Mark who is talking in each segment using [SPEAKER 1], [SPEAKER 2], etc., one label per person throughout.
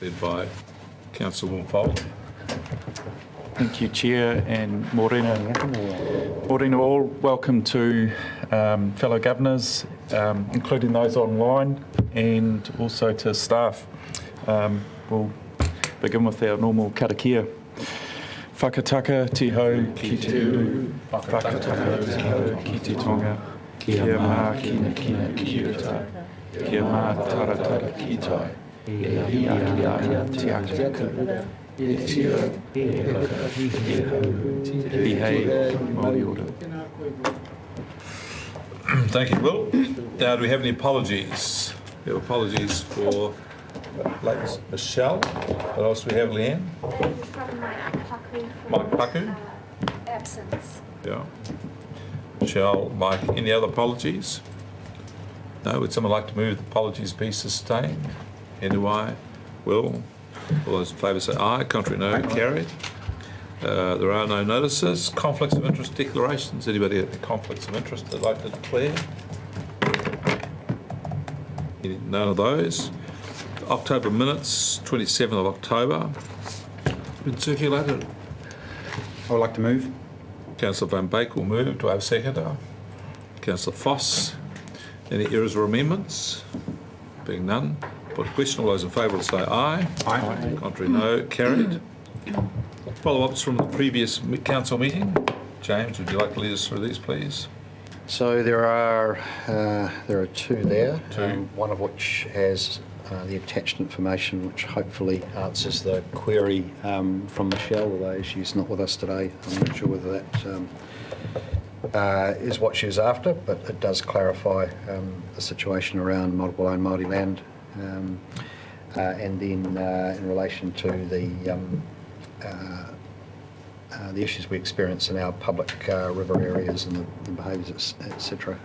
[SPEAKER 1] Led by Councillor Wolfold.
[SPEAKER 2] Thank you, Chair, and Morena. Morena all, welcome to fellow governors, including those online, and also to staff. We'll begin with our normal karakia. Whakataka te hau ki te uru, whakataka te hau ki te tonga, kia mā kina kina ki uta, kia mā taratara ki tai.
[SPEAKER 1] Thank you, Will. Now, do we have any apologies? We have apologies for late Michelle. What else do we have, Leanne?
[SPEAKER 3] From
[SPEAKER 1] Mike Paku.
[SPEAKER 3] Absence.
[SPEAKER 1] Yeah. Michelle, Mike, any other apologies? No, would someone like to move the apologies be sustained? Anyway, Will. All those in favour say aye. Contrary, no. Carried. There are no notices. Conflicts of interest declarations. Anybody have any conflicts of interest they'd like to declare? None of those. October minutes, 27th of October. Been circulated.
[SPEAKER 4] I would like to move.
[SPEAKER 1] Councillor Van Beek will move. Do I have a seconder? Councillor Foss. Any errors or amendments? Being none. Put a question. All those in favour will say aye.
[SPEAKER 4] Aye.
[SPEAKER 1] Contrary, no. Carried. Follow-ups from the previous council meeting. James, would you like to lead us through these, please?
[SPEAKER 4] So there are two there.
[SPEAKER 1] Two.
[SPEAKER 4] One of which has the attached information, which hopefully answers the query from Michelle, although she's not with us today. I'm not sure whether that is what she was after, but it does clarify the situation around multiple owned Māori land. And then in relation to the issues we experience in our public river areas and the behaviours, etc.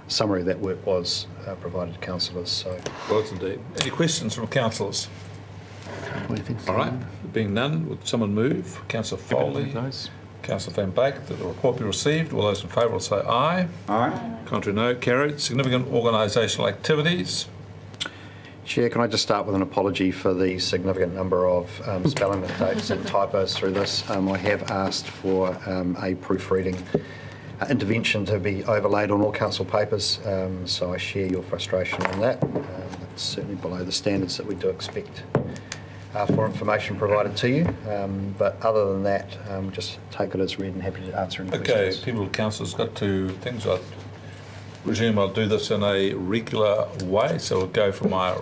[SPEAKER 4] Summary of that work was provided to councillors. So,
[SPEAKER 1] Was indeed. Any questions from councillors? All right. Being none, would someone move? Councillor Foley, Councillor Van Beek, that the report be received. All those in favour will say aye. Aye. Contrary, no. Carried. Significant organisational activities.
[SPEAKER 4] Chair, can I just start with an apology for the significant number of spelling mistakes and typos through this. I have asked for a proofreading intervention to be overlaid on all council papers, so I share your frustration on that. It's certainly below the standards that we do expect for information provided to you. But other than that, just take it as read and happy to answer any questions.
[SPEAKER 1] Okay, people, councillors got to things. I presume I'll do this in a regular way, so we'll go from my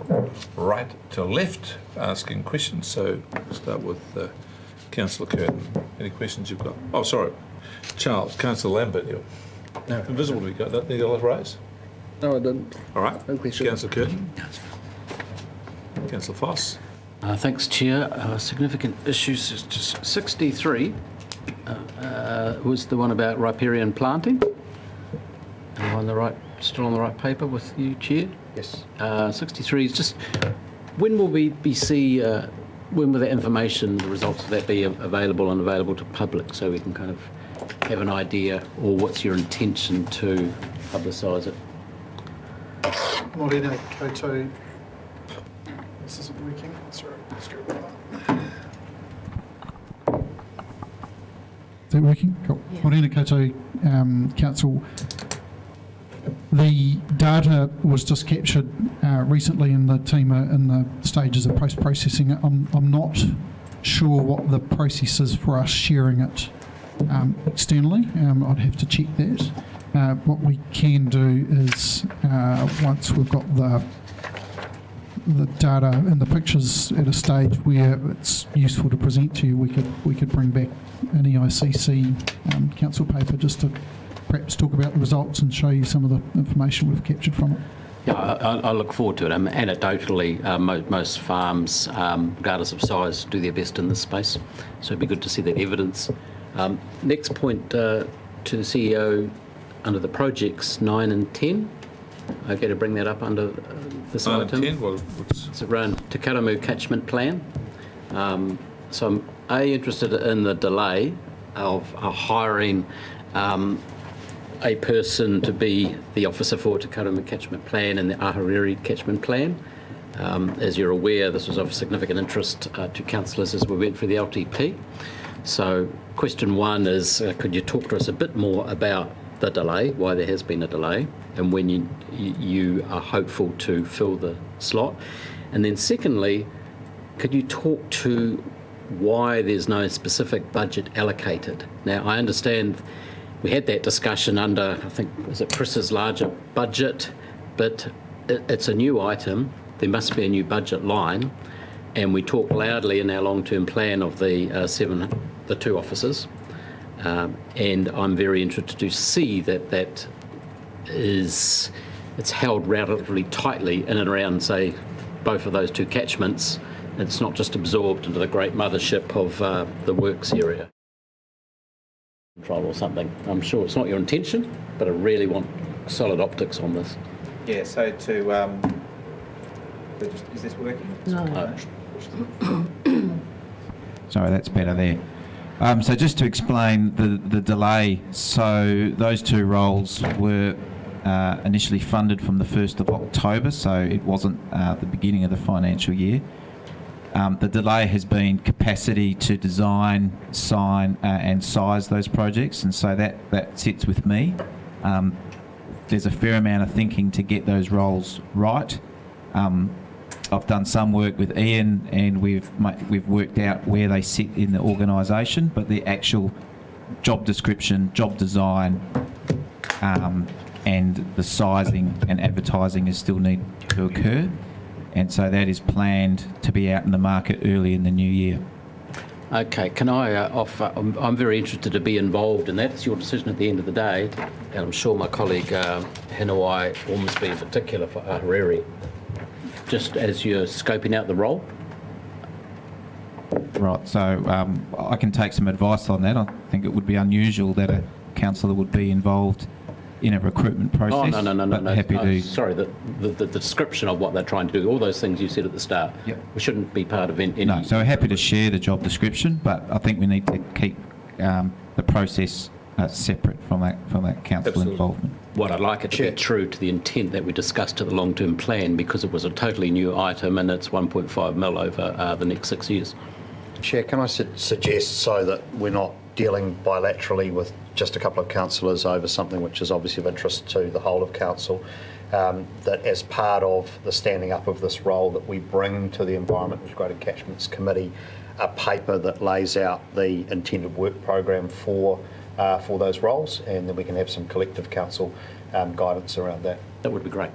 [SPEAKER 1] right to left asking questions. So start with Councillor Curtin. Any questions you've got? Oh, sorry. Charles, Councillor Lambert, you're invisible to me. Got that? Need a raise?
[SPEAKER 5] No, I didn't.
[SPEAKER 1] All right.
[SPEAKER 5] No question.
[SPEAKER 1] Councillor Curtin. Councillor Foss.
[SPEAKER 5] Thanks, Chair. Significant issues. 63 was the one about riparian planting. Am I on the right, still on the right paper with you, Chair?
[SPEAKER 4] Yes.
[SPEAKER 5] 63 is just, when will we see, when will that information, the results of that be available and available to public, so we can kind of have an idea, or what's your intention to publicise it?
[SPEAKER 6] Morena koutou. This isn't working. Sorry. Is that working? Cool. Yeah. Morena koutou, Council. The data was just captured recently, and the team are in the stages of post-processing it. I'm not sure what the process is for us sharing it externally. I'd have to check that. What we can do is once we've got the data and the pictures at a stage where it's useful to present to you, we could bring back an EICC council paper just to perhaps talk about the results and show you some of the information we've captured from it.
[SPEAKER 5] Yeah, I look forward to it. Anecdotally, most farms, regardless of size, do their best in this space. So it'd be good to see that evidence. Next point to the CEO under the projects 9 and 10. Okay, to bring that up under this
[SPEAKER 1] 9
[SPEAKER 5] item.
[SPEAKER 1] and 10? Well,
[SPEAKER 5] it's around Te Karamu catchment plan. So I'm interested in the delay of hiring a person to be the officer for Te Karamu catchment plan and the Ahuriri catchment plan. As you're aware, this was of significant interest to councillors as we went through the LTP. So question one is, could you talk to us a bit more about the delay, why there has been a delay, and when you are hopeful to fill the slot? And then secondly, could you talk to why there's no specific budget allocated? Now, I understand we had that discussion under, I think, was it Chris's larger budget, but it's a new item. There must be a new budget line, and we talk loudly in our long-term plan of the two officers, and I'm very interested to see that it's held relatively tightly in and around, say, both of those two catchments. It's not just absorbed into the great mothership of the works area control or something. I'm sure it's not your intention, but I really want solid optics on this.
[SPEAKER 7] Yeah, so is this working?
[SPEAKER 5] No.
[SPEAKER 8] Sorry, that's better there. So just to explain the delay, so those two roles were initially funded from the 1st of October, so it wasn't the beginning of the financial year. The delay has been capacity to design, sign and size those projects, and so that sits with me. There's a fair amount of thinking to get those roles right. I've done some work with Ian, and we've worked out where they sit in the organisation, but the actual job description, job design, and the sizing and advertising is still need to occur, and so that is planned to be out in the market early in the new year.
[SPEAKER 5] Okay, can I offer, I'm very interested to be involved in that. It's your decision at the end of the day, and I'm sure my colleague Henawai Ormsby in particular for Ahariri, just as you're scoping out the role.
[SPEAKER 8] Right, so I can take some advice on that. I think it would be unusual that a councillor would be involved in a recruitment process.
[SPEAKER 5] Oh, no.
[SPEAKER 8] But happy to.
[SPEAKER 5] Sorry, the description of what they're trying to do, all those things you said at the start,
[SPEAKER 8] Yep.
[SPEAKER 5] we shouldn't be part of any...
[SPEAKER 8] No, so we're happy to share the job description, but I think we need to keep the process separate from that council
[SPEAKER 1] Absolutely.
[SPEAKER 8] involvement.
[SPEAKER 5] What I'd like it to be true to the intent that we discussed at the long-term plan, because it was a totally new item and it's 1.5 mil over the next 6 years.
[SPEAKER 4] Chair, can I suggest, so that we're not dealing bilaterally with just a couple of councillors over something which is obviously of interest to the whole of council, that as part of the standing up of this role, that we bring to the Environment and Integrated Catchments Committee a paper that lays out the intended work program for those roles, and then we can have some collective council guidance around that.
[SPEAKER 5] That would be great.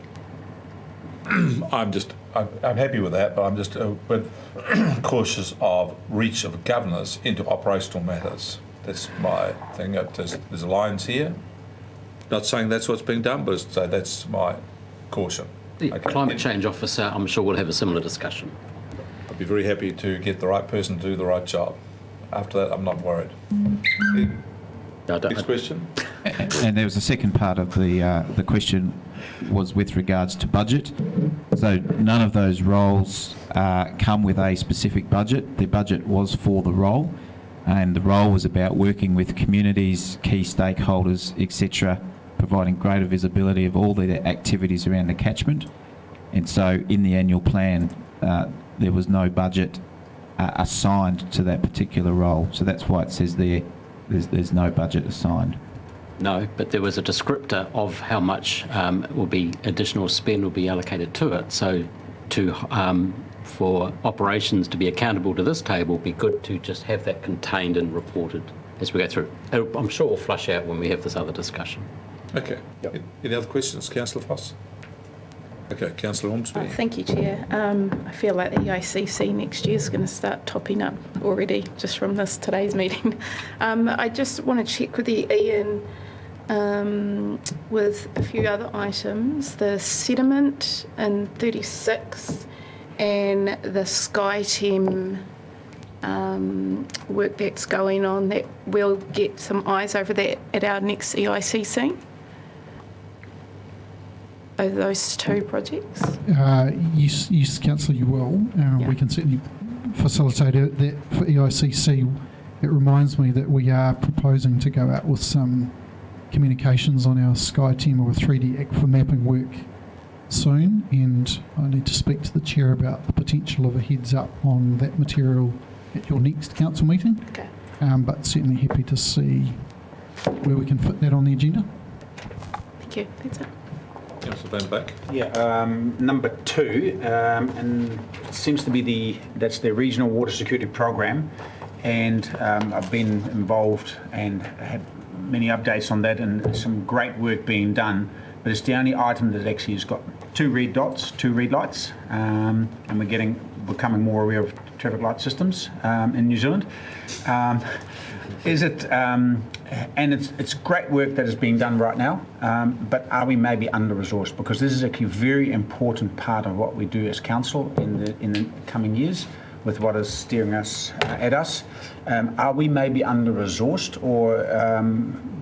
[SPEAKER 1] I'm happy with that, but I'm just a bit cautious of reach of governors into operational matters. That's my thing. There's lines here. Not saying that's what's being done, but that's my caution.
[SPEAKER 5] The Climate Change Officer, I'm sure we'll have a similar discussion.
[SPEAKER 1] I'd be very happy to get the right person to do the right job. After that, I'm not worried. Next question.
[SPEAKER 8] And there was a second part of the question was with regards to budget. So none of those roles come with a specific budget. The budget was for the role, and the role was about working with communities, key stakeholders, etc., providing greater visibility of all the activities around the catchment. And so in the annual plan, there was no budget assigned to that particular role. So that's why it says there's no budget assigned.
[SPEAKER 5] No, but there was a descriptor of how much will be additional spend will be allocated to it. So for operations to be accountable to this table, it'd be good to just have that contained and reported as we go through. I'm sure we'll flush out when we have this other discussion.
[SPEAKER 1] Okay.
[SPEAKER 4] Yep.
[SPEAKER 1] Any other questions, Councillor Foss? Okay, Councillor Ormsby.
[SPEAKER 3] Thank you, Chair. I feel like the EICC next year is going to start topping up already just from today's meeting. I just want to check with you, Ian, with a few other items. The sediment in 36 and the SkyTem work that's going on, that we'll get some eyes over that at our next EICC. Over those two projects?
[SPEAKER 6] Yes, Councillor, you will. We can certainly facilitate it. That for EICC, it reminds me that we are proposing to go out with some communications on our SkyTem or 3D for mapping work soon, and I need to speak to the chair about the potential of a heads up on that material at your next council meeting.
[SPEAKER 3] Okay.
[SPEAKER 6] But certainly happy to see where we can fit that on the agenda.
[SPEAKER 3] Thank you. That's it.
[SPEAKER 1] Councillor Van Back.
[SPEAKER 7] Yeah, number 2, and it seems to be that's the regional water security program, and I've been involved and had many updates on that, and some great work being done. But it's the only item that actually has got 2 red dots, 2 red lights, and we're becoming more aware of traffic light systems in New Zealand. And it's great work that is being done right now, but are we maybe under-resourced? Because this is actually a very important part of what we do as council in the coming years with what is steering us at us. Are we maybe under-resourced, or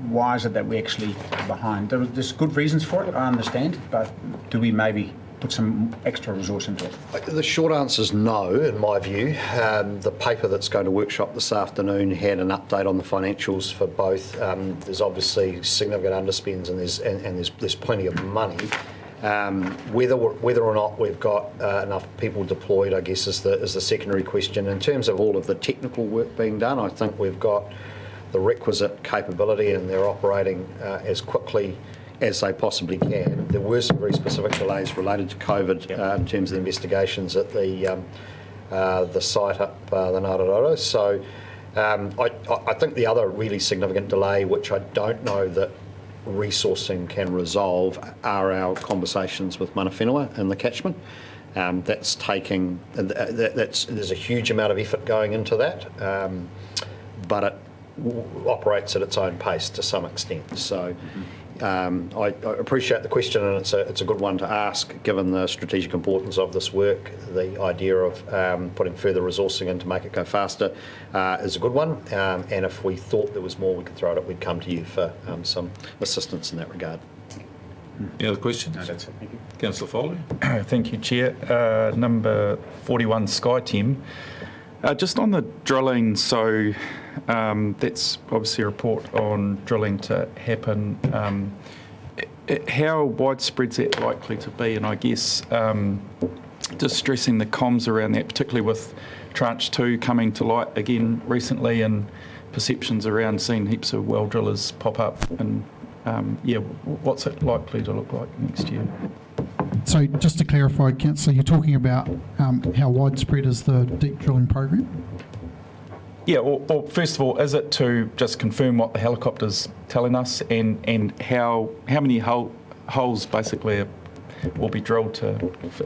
[SPEAKER 7] why is it that we're actually behind? There's good reasons for it, I understand, but do we maybe put some extra resource into it?
[SPEAKER 4] The short answer is no, in my view. The paper that's going to workshop this afternoon had an update on the financials for both. There's obviously significant underspends, and there's plenty of money. Whether or not we've got enough people deployed, I guess, is the secondary question. In terms of all of the technical work being done, I think we've got the requisite capability, and they're operating as quickly as they possibly can. There were some very specific delays related to COVID in terms of the investigations at the site up the Ngāraroto. So I think the other really significant delay, which I don't know that resourcing can resolve, are our conversations with mana whenua in the catchment. There's a huge amount of effort going into that, but it operates at its own pace to some extent. So I appreciate the question, and it's a good one to ask, given the strategic importance of this work. The idea of putting further resourcing in to make it go faster is a good one, and if we thought there was more we could throw at it, we'd come to you for some assistance in that regard.
[SPEAKER 1] Any other questions?
[SPEAKER 7] No, that's it. Thank you.
[SPEAKER 1] Councillor Foley.
[SPEAKER 2] Thank you, Chair. Number 41, SkyTem. Just on the drilling, so that's obviously a report on drilling to happen. How widespread is that likely to be? And I guess just stressing the comms around that, particularly with Tranche 2 coming to light again recently, and perceptions around seeing heaps of well drillers pop up. And what's it likely to look like next year?
[SPEAKER 6] So just to clarify, Councillor, you're talking about how widespread is the deep drilling program?
[SPEAKER 2] Yeah, or first of all, is it to just confirm what the helicopter's telling us, and how many holes basically will be drilled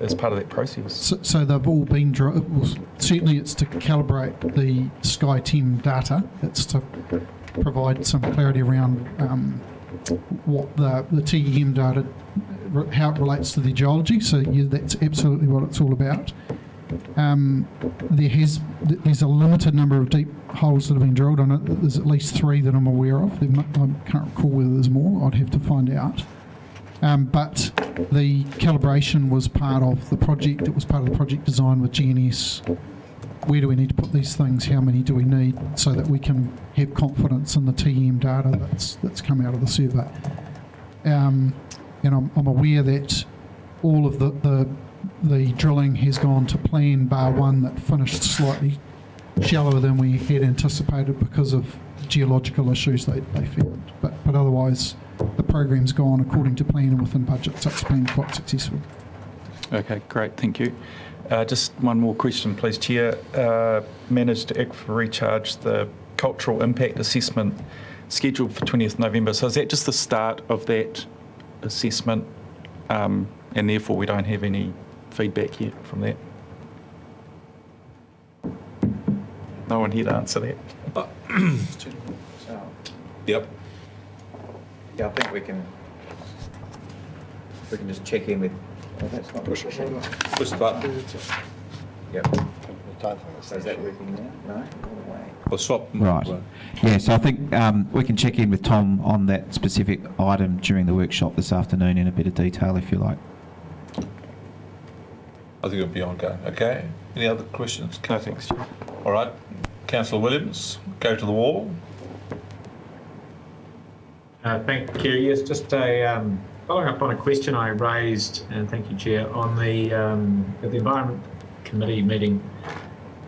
[SPEAKER 2] as part of that process?
[SPEAKER 6] So they've all been drilled. Well, certainly it's to calibrate the SkyTem data. It's to provide some clarity around what the TEM data, how it relates to the geology. So that's absolutely what it's all about. There's a limited number of deep holes that have been drilled. I know that there's at least 3 that I'm aware of. I can't recall whether there's more. I'd have to find out. But the calibration was part of the project. It was part of the project design with GNS. Where do we need to put these things? How many do we need, so that we can have confidence in the TEM data that's come out of the survey? And I'm aware that all of the drilling has gone to plan, bar one that finished slightly shallower than we had anticipated because of geological issues they found. But otherwise, the program's gone according to plan and within budget, so it's been quite successful.
[SPEAKER 2] Okay, great, thank you. Just one more question, please, Chair. Managed to aquifer recharge the cultural impact assessment scheduled for 20th November. So is that just the start of that assessment, and therefore we don't have any feedback yet from that? No one here to answer that.
[SPEAKER 1] Yep.
[SPEAKER 9] Yeah, I think we can just check in with. Oh, that's not
[SPEAKER 1] Push the button.
[SPEAKER 9] Yep. So is that working now? No?
[SPEAKER 1] We'll swap.
[SPEAKER 8] Right. Yeah, so I think we can check in with Tom on that specific item during the workshop this afternoon in a bit of detail, if you like.
[SPEAKER 1] I think it'll be ongoing. Okay. Any other questions?
[SPEAKER 2] No, thanks, Chair.
[SPEAKER 1] All right. Councillor Williams, go to the wall.
[SPEAKER 9] Thank you. Yes, just a
[SPEAKER 10] Following up on a question I raised, and thank you, Chair, on the at the Environment Committee meeting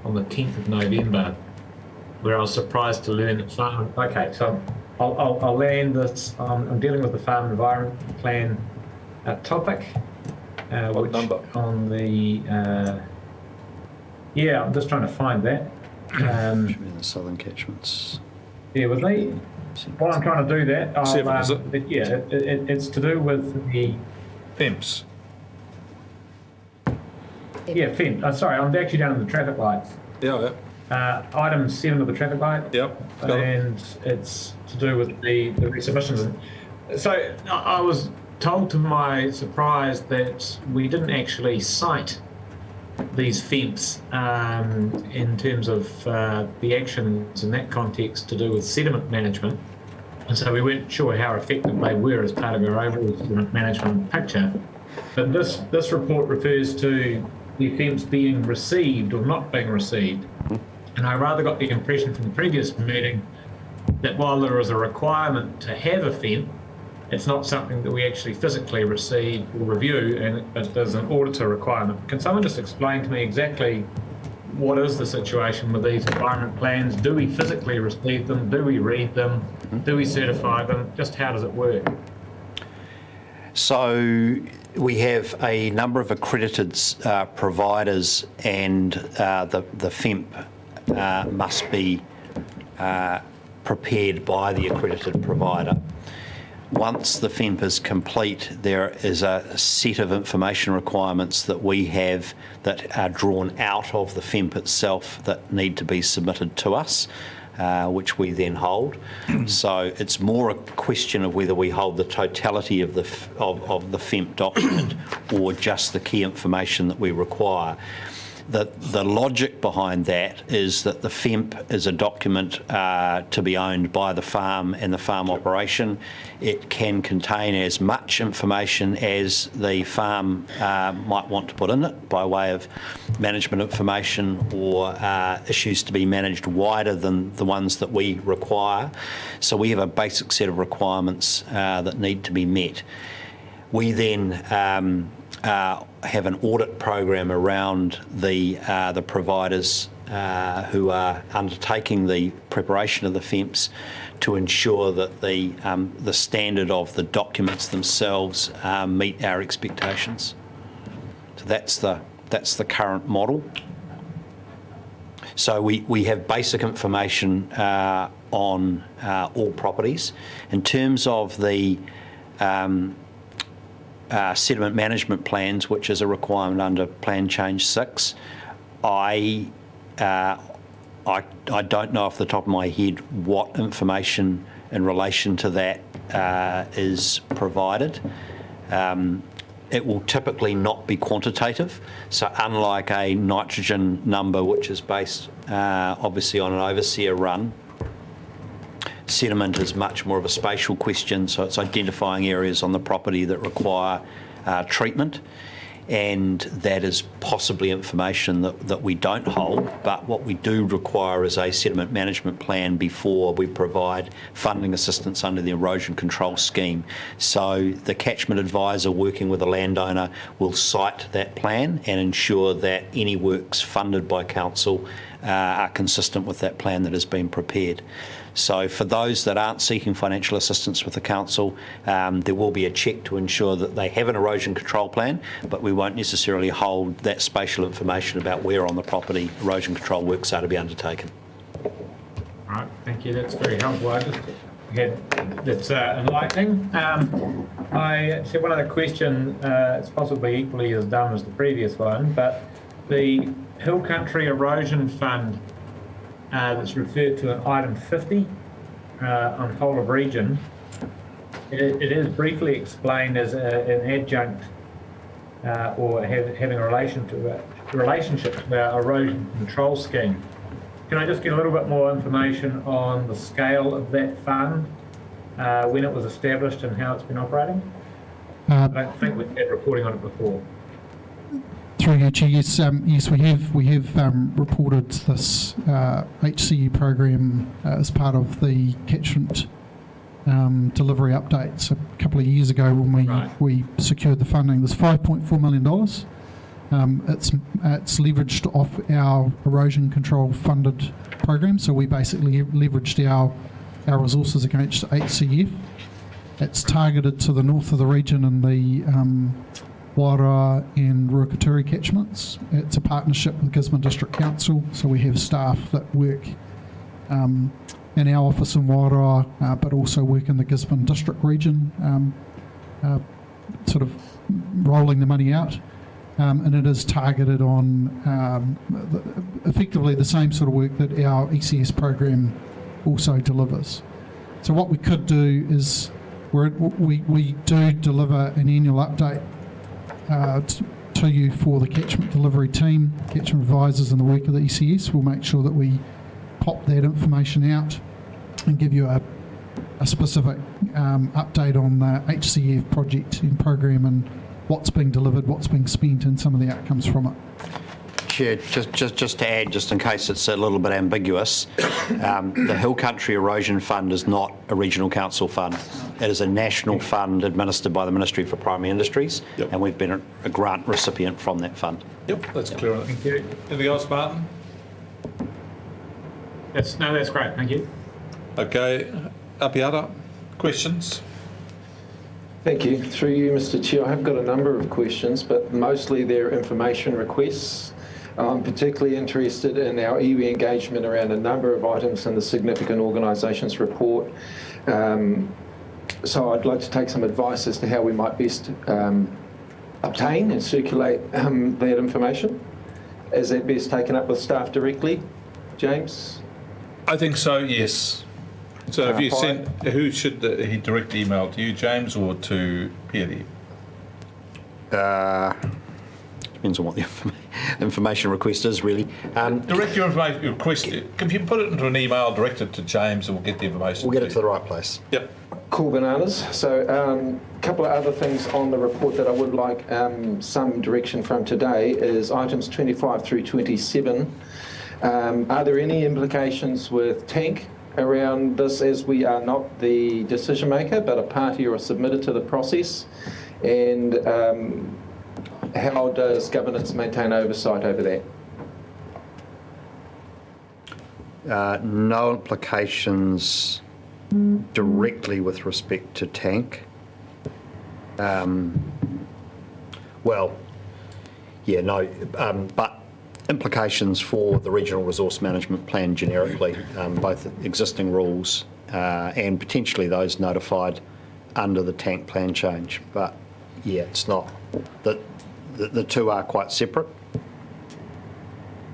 [SPEAKER 10] on the 10th of November, where I was surprised to learn that farm. Okay, so I'll land this. I'm dealing with the Farm Environment Plan topic.
[SPEAKER 1] What number?
[SPEAKER 10] On the yeah, I'm just trying to find that.
[SPEAKER 4] Should be in the southern catchments.
[SPEAKER 10] Yeah, with me. While I'm trying to do that,
[SPEAKER 1] 7, is it?
[SPEAKER 10] It's to do with the
[SPEAKER 1] FEMPS.
[SPEAKER 10] FEMP. Sorry, I'm actually down in the traffic lights.
[SPEAKER 1] Yeah,
[SPEAKER 10] Item 7 of the traffic light.
[SPEAKER 1] Yep.
[SPEAKER 10] And it's to do with the resubmissions. So I was told to my surprise that we didn't actually cite these FEMPs in terms of the actions in that context to do with sediment management. And so we weren't sure how effective they were as part of our overall sediment management picture. But this report refers to the FEMPs being received or not being received. And I rather got the impression from the previous meeting that while there is a requirement to have a FEMP, it's not something that we actually physically receive or review, and there's an auditor requirement. Can someone just explain to me exactly what is the situation with these environment plans? Do we physically receive them? Do we read them? Do we certify them? Just how does it work?
[SPEAKER 4] So we have a number of accredited providers, and the FEMP must be prepared by the accredited provider. Once the FEMP is complete, there is a set of information requirements that we have that are drawn out of the FEMP itself that need to be submitted to us, which we then hold. So it's more a question of whether we hold the totality of the FEMP document or just the key information that we require. The logic behind that is that the FEMP is a document to be owned by the farm and the farm operation. It can contain as much information as the farm might want to put in it by way of management information or issues to be managed wider than the ones that we require. So we have a basic set of requirements that need to be met. We then have an audit program around the providers who are undertaking the preparation of the FEMPs to ensure that the standard of the documents themselves meet our expectations. So that's the current model. So we have basic information on all properties. In terms of the sediment management plans, which is a requirement under Plan Change 6. I don't know off the top of my head what information in relation to that is provided. It will typically not be quantitative. So unlike a nitrogen number, which is based obviously on an overseer run, sediment is much more of a spatial question, so it's identifying areas on the property that require treatment, and that is possibly information that we don't hold, but what we do require is a sediment management plan before we provide funding assistance under the erosion control scheme. So the catchment advisor working with the landowner will cite that plan and ensure that any works funded by council are consistent with that plan that has been prepared. So for those that aren't seeking financial assistance with the council, there will be a check to ensure that they have an erosion control plan, but we won't necessarily hold that spatial information about where on the property erosion control works are to be undertaken.
[SPEAKER 10] All right, thank you. That's very helpful. That's enlightening. I see one other question. It's possibly equally as dumb as the previous one, but the Hill Country Erosion Fund that's referred to in item 50 on whole of region, it is briefly explained as an adjunct or having a relationship to our erosion control scheme. Can I just get a little bit more information on the scale of that fund, when it was established and how it's been operating? I don't think we've had reporting on it before.
[SPEAKER 6] Through you, Chair, yes, we have reported this HCE program as part of the catchment delivery updates. A couple of years ago when we secured the funding, there's $5.4 million. It's leveraged off our erosion control funded program, so we basically leveraged our resources against HCF. It's targeted to the north of the region and the Wairoa and Ruakaturi catchments. It's a partnership with Gisborne District Council, so we have staff that work in our office in Wairoa, but also work in the Gisborne District region, sort of rolling the money out. And it is targeted on effectively the same sort of work that our ECS program also delivers. So what we could do is we do deliver an annual update to you for the catchment delivery team, catchment advisors and the work of the ECS. We'll make sure that we pop that information out and give you a specific update on the HCF project and program and what's being delivered, what's being spent, and some of the outcomes from it.
[SPEAKER 4] Chair, just to add, just in case it's a little bit ambiguous, the Hill Country Erosion Fund is not a regional council fund. It is a national fund administered by the Ministry for Primary Industries, and we've been a grant recipient from that fund.
[SPEAKER 1] Yep, that's clear. Thank you. Anything else, Martin?
[SPEAKER 10] That's great. Thank you.
[SPEAKER 1] Okay, Apiata, questions?
[SPEAKER 11] Thank you. Through you, Mr. Chair, I have got a number of questions, but mostly they're information requests. I'm particularly interested in our iwi engagement around a number of items in the Significant Organisations report. So I'd like to take some advice as to how we might best obtain and circulate that information. Is that best taken up with staff directly, James?
[SPEAKER 1] I think so, yes. So if you send, who should he direct the email to you, James, or to Peary?
[SPEAKER 4] Depends on what the information request is, really.
[SPEAKER 1] Direct your information request. If you put it into an email, direct it to James, and we'll get the information.
[SPEAKER 4] We'll get it to the right place.
[SPEAKER 1] Yep.
[SPEAKER 11] Cool bananas. So a couple of other things on the report that I would like some direction from today is items 25 through 27. Are there any implications with Tank around this, as we are not the decision maker but a party or a submitter to the process? And how does governance maintain oversight over that?
[SPEAKER 4] No implications directly with respect to Tank. But implications for the Regional Resource Management Plan generically, both existing rules and potentially those notified under the Tank plan change. But yeah, it's not, the two are quite separate.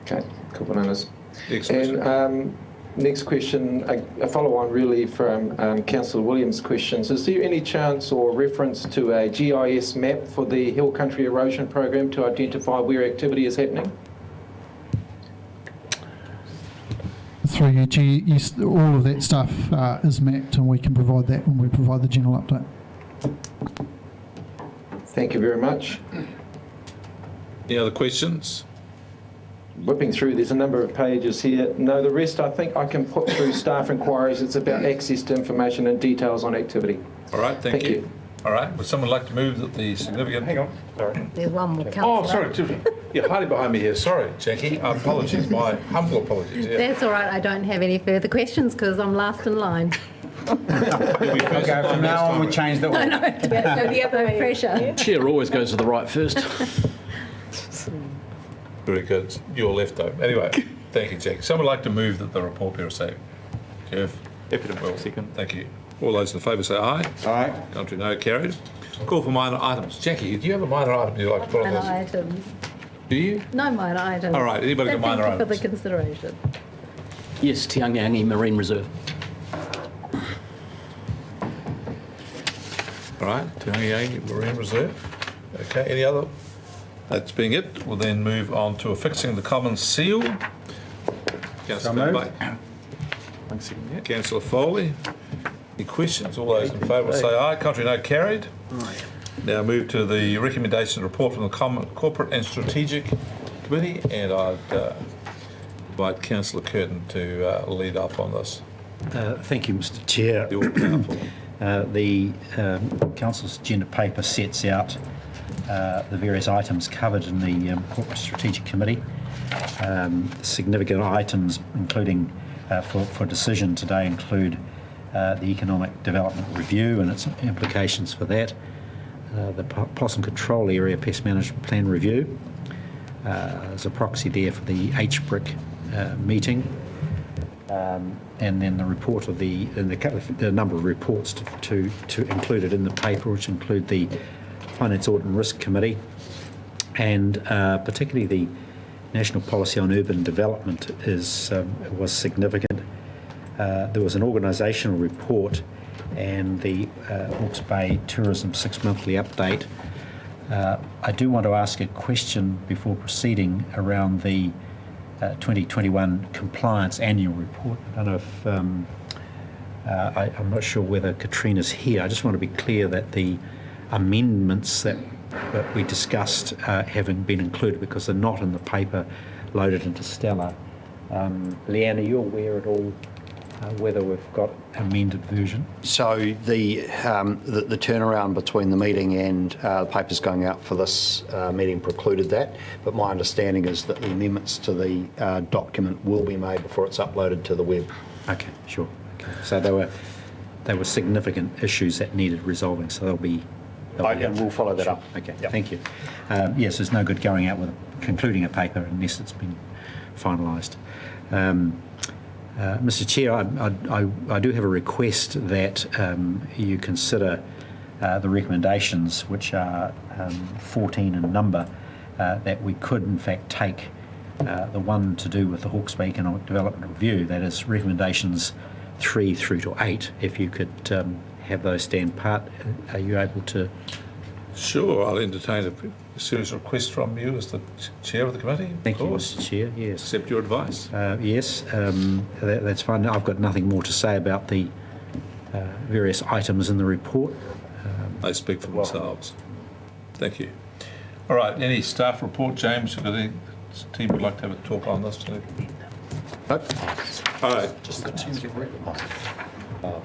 [SPEAKER 11] Okay, cool bananas. And next question, a follow-on really from Councillor Williams' questions. Is there any chance or reference to a GIS map for the Hill Country Erosion Program to identify where activity is happening?
[SPEAKER 6] Through you, yes, all of that stuff is mapped, and we can provide that when we provide the general update.
[SPEAKER 11] Thank you very much.
[SPEAKER 1] Any other questions?
[SPEAKER 11] Whipping through, there's a number of pages here. No, the rest I think I can put through staff inquiries. It's about access to information and details on activity.
[SPEAKER 1] All right, thank you. All right, would someone like to move that the significant... Hang on, sorry.
[SPEAKER 12] There's one more, Councillor.
[SPEAKER 1] Oh, sorry, you're hiding behind me here. Sorry, Jackie. Apologies, my humble apologies. Yeah.
[SPEAKER 12] That's all right. I don't have any further questions because I'm last in line.
[SPEAKER 7] Okay, from now on we change the order.
[SPEAKER 12] I know. Yeah, the other way. Pressure.
[SPEAKER 5] Chair always goes to the right first.
[SPEAKER 1] Very good. It's your left, though. Anyway, thank you, Jackie. Someone like to move that the report be received? Jeff?
[SPEAKER 2] Happy to move. Second.
[SPEAKER 1] Thank you. All those in favour say aye.
[SPEAKER 7] Aye.
[SPEAKER 1] Contrary, no. Carried. Call for minor items. Jackie, do you have a minor item you'd like to put on
[SPEAKER 12] Minor
[SPEAKER 1] this?
[SPEAKER 12] items.
[SPEAKER 1] Do you?
[SPEAKER 12] No minor items.
[SPEAKER 1] All right, anybody got minor
[SPEAKER 12] Thank you
[SPEAKER 1] items?
[SPEAKER 12] for the consideration.
[SPEAKER 5] Yes, Te Angiangi Marine Reserve.
[SPEAKER 1] All right, Te Angiangi Marine Reserve. Okay, any other? That's being it. We'll then move on to affixing the common seal. Councillor
[SPEAKER 7] moved.
[SPEAKER 1] Councillor Foley. Any questions? All those in favour will say aye. Contrary, no. Carried. Now move to the recommendation report from the Corporate and Strategic Committee, and I'd invite Councillor Curtin to lead up on this.
[SPEAKER 13] Thank you, Mr. Chair.
[SPEAKER 1] You're powerful.
[SPEAKER 13] The Council's agenda paper sets out the various items covered in the Corporate Strategic Committee. Significant items, including for decision today, include the Economic Development Review and its implications for that, the Possum Control Area Pest Management Plan Review. There's a proxy there for the HBRIC meeting, and then the report of the number of reports to included in the paper, which include the Finance Audit and Risk Committee, and particularly the National Policy on Urban Development was significant. There was an organisational report and the Hawke's Bay Tourism 6 monthly update. I do want to ask a question before proceeding around the 2021 compliance annual report. I don't know if I'm not sure whether Katrina's here. I just want to be clear that the amendments that we discussed haven't been included because they're not in the paper loaded into Stella. Leanne, are you aware at all whether we've got amended version?
[SPEAKER 4] So the turnaround between the meeting and the papers going out for this meeting precluded that, but my understanding is that the amendments to the document will be made before it's uploaded to the web.
[SPEAKER 13] Okay, sure. Okay. So they were significant issues that needed resolving, so they'll be
[SPEAKER 4] And we'll follow that up.
[SPEAKER 13] Okay,
[SPEAKER 4] Yep.
[SPEAKER 13] Thank you. Yes, there's no good going out with concluding a paper unless it's been finalised. Mr. Chair, I do have a request that you consider the recommendations, which are 14 in number, that we could in fact take the one to do with the Hawke's Bay Economic Development Review, that is recommendations 3 through to 8, if you could have those stand part. Are you able to?
[SPEAKER 1] Sure, I'll entertain a serious request from you as the chair of the committee.
[SPEAKER 13] Thank you, Mr. Chair. Yes.
[SPEAKER 1] Accept your advice.
[SPEAKER 13] Yes, that's fine. I've got nothing more to say about the various items in the report.
[SPEAKER 1] They speak for themselves. Thank you. All right, any staff report, James? Have any team would like to have a talk on this too?
[SPEAKER 4] Nope.
[SPEAKER 1] All right.
[SPEAKER 4] Just the teams of record.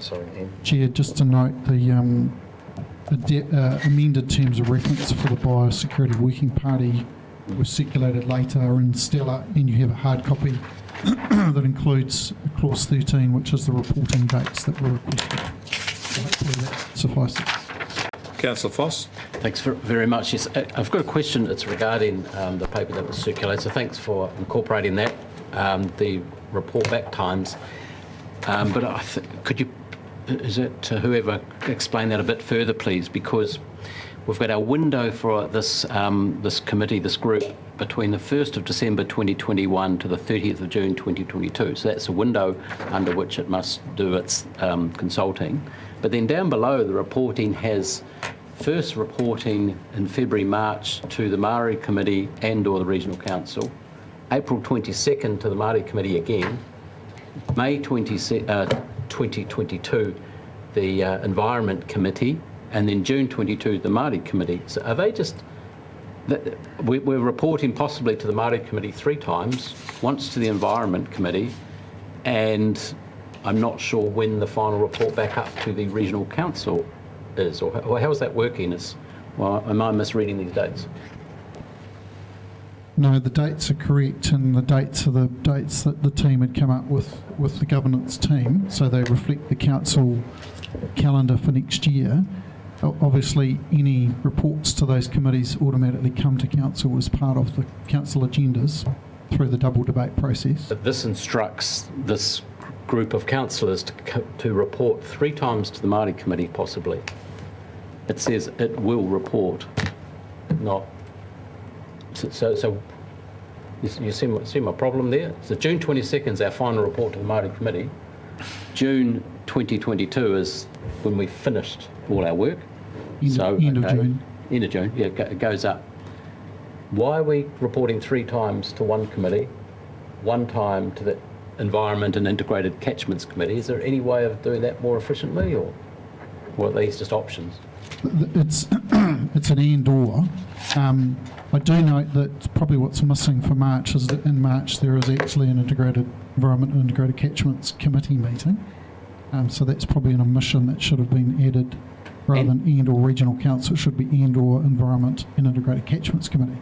[SPEAKER 4] Sorry, Ian.
[SPEAKER 6] Chair, just to note the amended terms of reference for the Biosecurity Working Party was circulated later in Stella, and you have a hard copy that includes clause 13, which is the reporting dates that were requested. So hopefully that suffices.
[SPEAKER 1] Councillor Foss.
[SPEAKER 5] Thanks very much. Yes, I've got a question. It's regarding the paper that was circulated. So thanks for incorporating that, the report back times. But could you, is it whoever explain that a bit further, please? Because we've got our window for this this committee, this group, between the 1st of December 2021 to the 30th of June 2022. So that's a window under which it must do its consulting. But then down below, the reporting has first reporting in February, March to the Māori Committee and or the Regional Council, April 22nd to the Māori Committee again, May 2022, the Environment Committee, and then June 22, the Māori Committee. So are they just, we're reporting possibly to the Māori Committee 3 times, once to the Environment Committee, and I'm not sure when the final report back up to the Regional Council is, or how's that working? Well, am I misreading these dates?
[SPEAKER 6] No, the dates are correct, and the dates are the dates that the team had come up with the governance team, so they reflect the council calendar for next year. Obviously, any reports to those committees automatically come to council as part of the council agendas through the double debate process.
[SPEAKER 5] But this instructs this group of councillors to report 3 times to the Māori Committee, possibly. It says it will report, not. So you see my problem there? So June 22nd is our final report to the Māori Committee. June 2022 is when we finished all our work.
[SPEAKER 6] End of June.
[SPEAKER 5] End of June, yeah, it goes up. Why are we reporting 3 times to one committee, 1 time to the Environment and Integrated Catchments Committee? Is there any way of doing that more efficiently, or are these just options?
[SPEAKER 6] It's an and or. I do note that probably what's missing for March is that in March there is actually an Integrated Environment and Integrated Catchments Committee meeting. So that's probably an omission that should have been added rather than and or regional council. It should be and or environment and integrated catchments committee.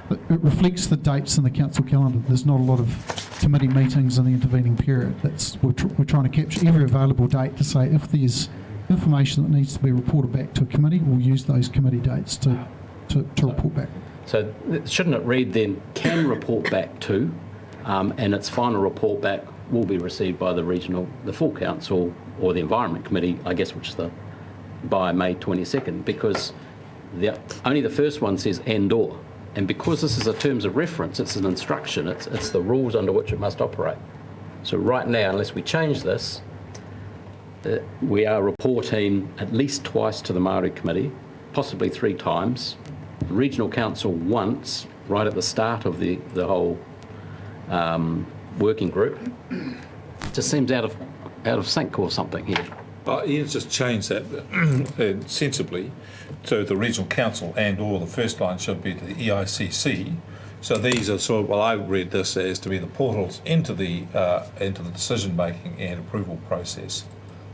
[SPEAKER 6] But it reflects the dates in the council calendar. There's not a lot of committee meetings in the intervening period. We're trying to capture every available date to say if there's information that needs to be reported back to a committee, we'll use those committee dates to report back.
[SPEAKER 5] So shouldn't it read then, can report back to, and its final report back will be received by the full council or the Environment Committee, I guess, which is by May 22nd, because only the first one says and or. And because this is a terms of reference, it's an instruction, it's the rules under which it must operate. So right now, unless we change this, we are reporting at least twice to the Māori Committee, possibly 3 times, the Regional Council once, right at the start of the whole working group. It just seems out of sync or something here.
[SPEAKER 1] Ian's just changed that sensibly to the regional council and or the first line should be to the EICC. So these are sort of, well, I read this as to be the portals into the decision making and approval process.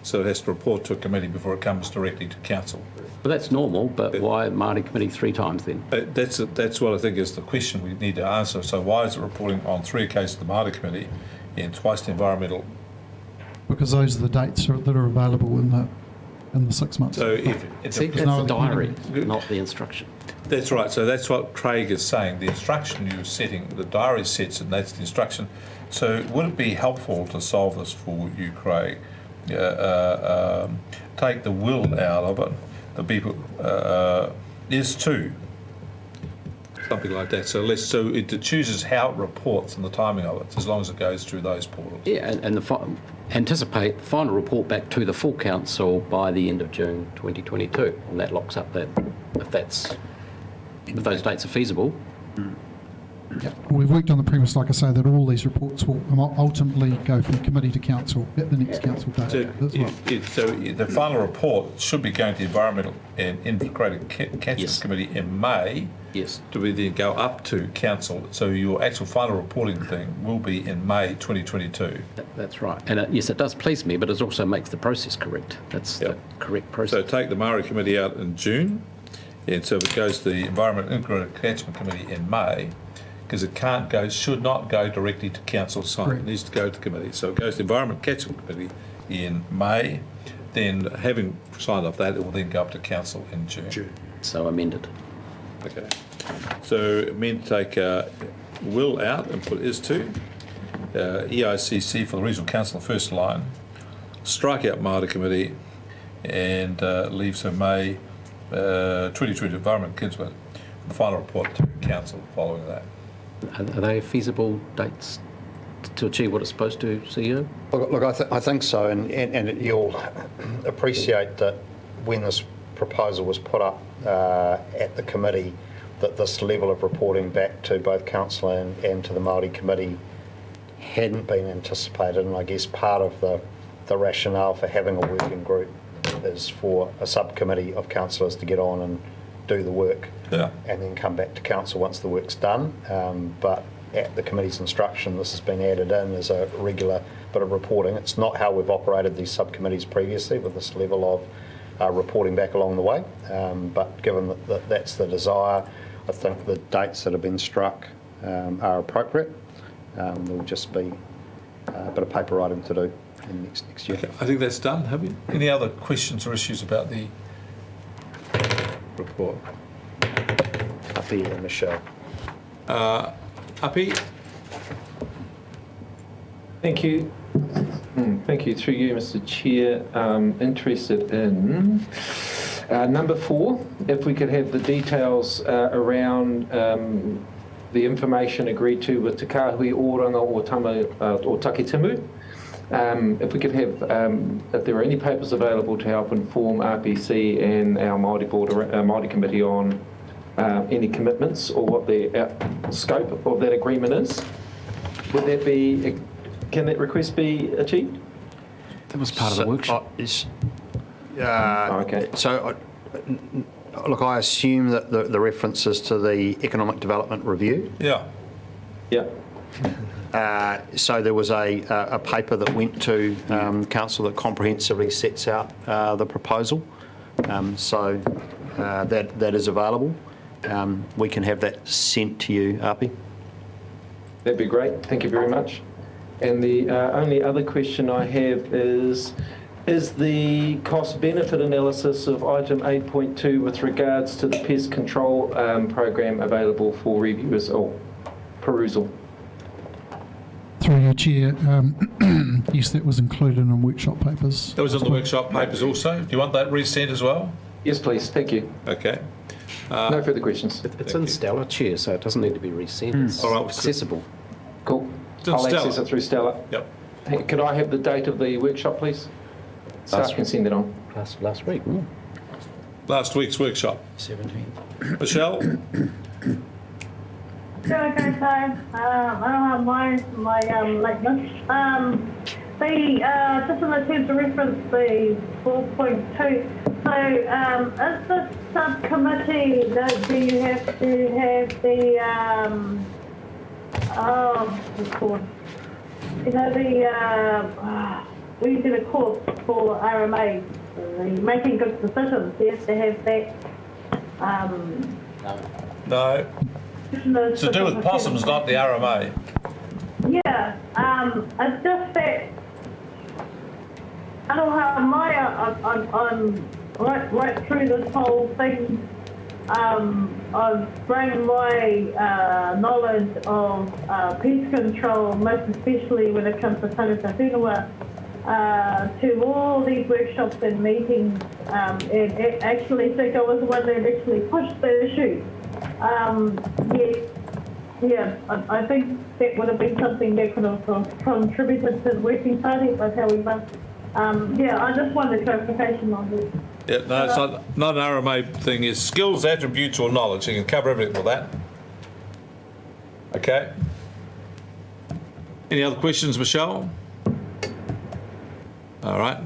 [SPEAKER 1] So it has to report to a committee before it comes directly to council.
[SPEAKER 5] Well, that's normal, but why Māori Committee 3 times then?
[SPEAKER 1] That's what I think is the question we need to answer. So why is it reporting on 3 occasions to the Māori Committee and twice to environmental?
[SPEAKER 6] Because those are the dates that are available in the 6 months.
[SPEAKER 1] So if
[SPEAKER 5] that's the diary, not the instruction.
[SPEAKER 1] That's right. So that's what Craig is saying. The instruction you're setting, the diary sets, and that's the instruction. So would it be helpful to solve this for you, Craig? Take the will out of it. The people is to something like that. So it chooses how it reports and the timing of it, as long as it goes through those portals.
[SPEAKER 5] Yeah, and anticipate the final report back to the full council by the end of June 2022, and that locks up that if those dates are feasible.
[SPEAKER 6] Yeah. We've worked on the premise, like I say, that all these reports will ultimately go from committee to council at the next council date.
[SPEAKER 1] So the final report should be going to the Environmental and Integrated Catchments Committee in May.
[SPEAKER 5] Yes.
[SPEAKER 1] Do we then go up to council? So your actual final reporting thing will be in May 2022.
[SPEAKER 5] That's right. And yes, it does please me, but it also makes the process correct. That's the correct process.
[SPEAKER 1] So take the Māori Committee out in June, and so if it goes to the Environment and Integrated Catchment Committee in May, because it should not go directly to council sign. It needs to go to the committee. So it goes to the Environment Catchment Committee in May. Then, having signed off that, it will then go up to council in June.
[SPEAKER 5] So amended.
[SPEAKER 1] Okay. So amend, take will out and put is to. EICC for the regional council, the first line. Strike out Māori Committee and leave so May 2020 Environment Catchment. The final report to council following that.
[SPEAKER 5] Are they feasible dates to achieve what it's supposed to, CEO?
[SPEAKER 4] Look, I think so, and you'll appreciate that when this proposal was put up at the committee, that this level of reporting back to both council and to the Māori Committee hadn't been anticipated, and I guess part of the rationale for having a working group is for a subcommittee of councillors to get on and do the work and then come back to council once the work's done. But at the committee's instruction, this has been added in as a regular bit of reporting. It's not how we've operated these subcommittees previously with this level of reporting back along the way. But given that that's the desire, I think the dates that have been struck are appropriate. There'll just be a bit of paper writing to do in next year.
[SPEAKER 1] Okay, I think that's done. Have you? Any other questions or issues about the report?
[SPEAKER 4] Uppy and Michelle.
[SPEAKER 1] Uppy?
[SPEAKER 11] Thank you. Thank you. Through you, Mr. Chair. Interested in number 4, if we could have the details around the information agreed to with Te Kāhui Oranga or Takitimu. If we could have, if there are any papers available to help inform RPC and our Māori Board, Māori Committee on any commitments or what the scope of that agreement is, would that be? Can that request be achieved?
[SPEAKER 5] That was part of the workshop.
[SPEAKER 4] Okay. So, look, I assume that the reference is to the economic development review.
[SPEAKER 1] Yeah.
[SPEAKER 11] Yeah.
[SPEAKER 4] So there was a paper that went to council that comprehensively sets out the proposal. So that is available. We can have that sent to you, Api.
[SPEAKER 11] That'd be great. Thank you very much. And the only other question I have is the cost-benefit analysis of item 8.2 with regards to the pest control program available for reviewers or perusal?
[SPEAKER 6] Through you, Chair, yes, that was included in workshop papers.
[SPEAKER 1] That was in the workshop papers also. Do you want that resent as well?
[SPEAKER 11] Yes, please. Thank you.
[SPEAKER 1] Okay.
[SPEAKER 11] No further questions.
[SPEAKER 5] It's in Stella, Chair, so it doesn't need to be resent. It's
[SPEAKER 1] All right.
[SPEAKER 5] accessible.
[SPEAKER 11] Cool.
[SPEAKER 1] It's in
[SPEAKER 11] I'll
[SPEAKER 1] Stella.
[SPEAKER 11] access it through Stella.
[SPEAKER 1] Yep.
[SPEAKER 11] Hey, could I have the date of the workshop, please? Staff can send it on.
[SPEAKER 5] Last week. Mm.
[SPEAKER 1] Last week's workshop.
[SPEAKER 13] 17.
[SPEAKER 1] Michelle?
[SPEAKER 14] Sure, okay, so I don't have my likeness. Just in the terms of reference, the 4.2. So, as the subcommittee, do you have to have the what's it called? You know, we did a course for RMA, the making good decisions. Do you have to have that?
[SPEAKER 1] No. It's to do with possums, not the RMA.
[SPEAKER 14] Yeah, it's just that I don't know how I'm right through this whole thing. I've grown my knowledge of pest control, most especially when it comes to tangata whenua, to all these workshops and meetings, and actually think I was the one that actually pushed the issue. I think that would have been something that could have contributed to the working party, but however, I just wanted clarification on this.
[SPEAKER 1] Yeah, no, it's not an RMA thing. It's skills, attributes, or knowledge. You can cover everything with that. Okay. Any other questions, Michelle? All right.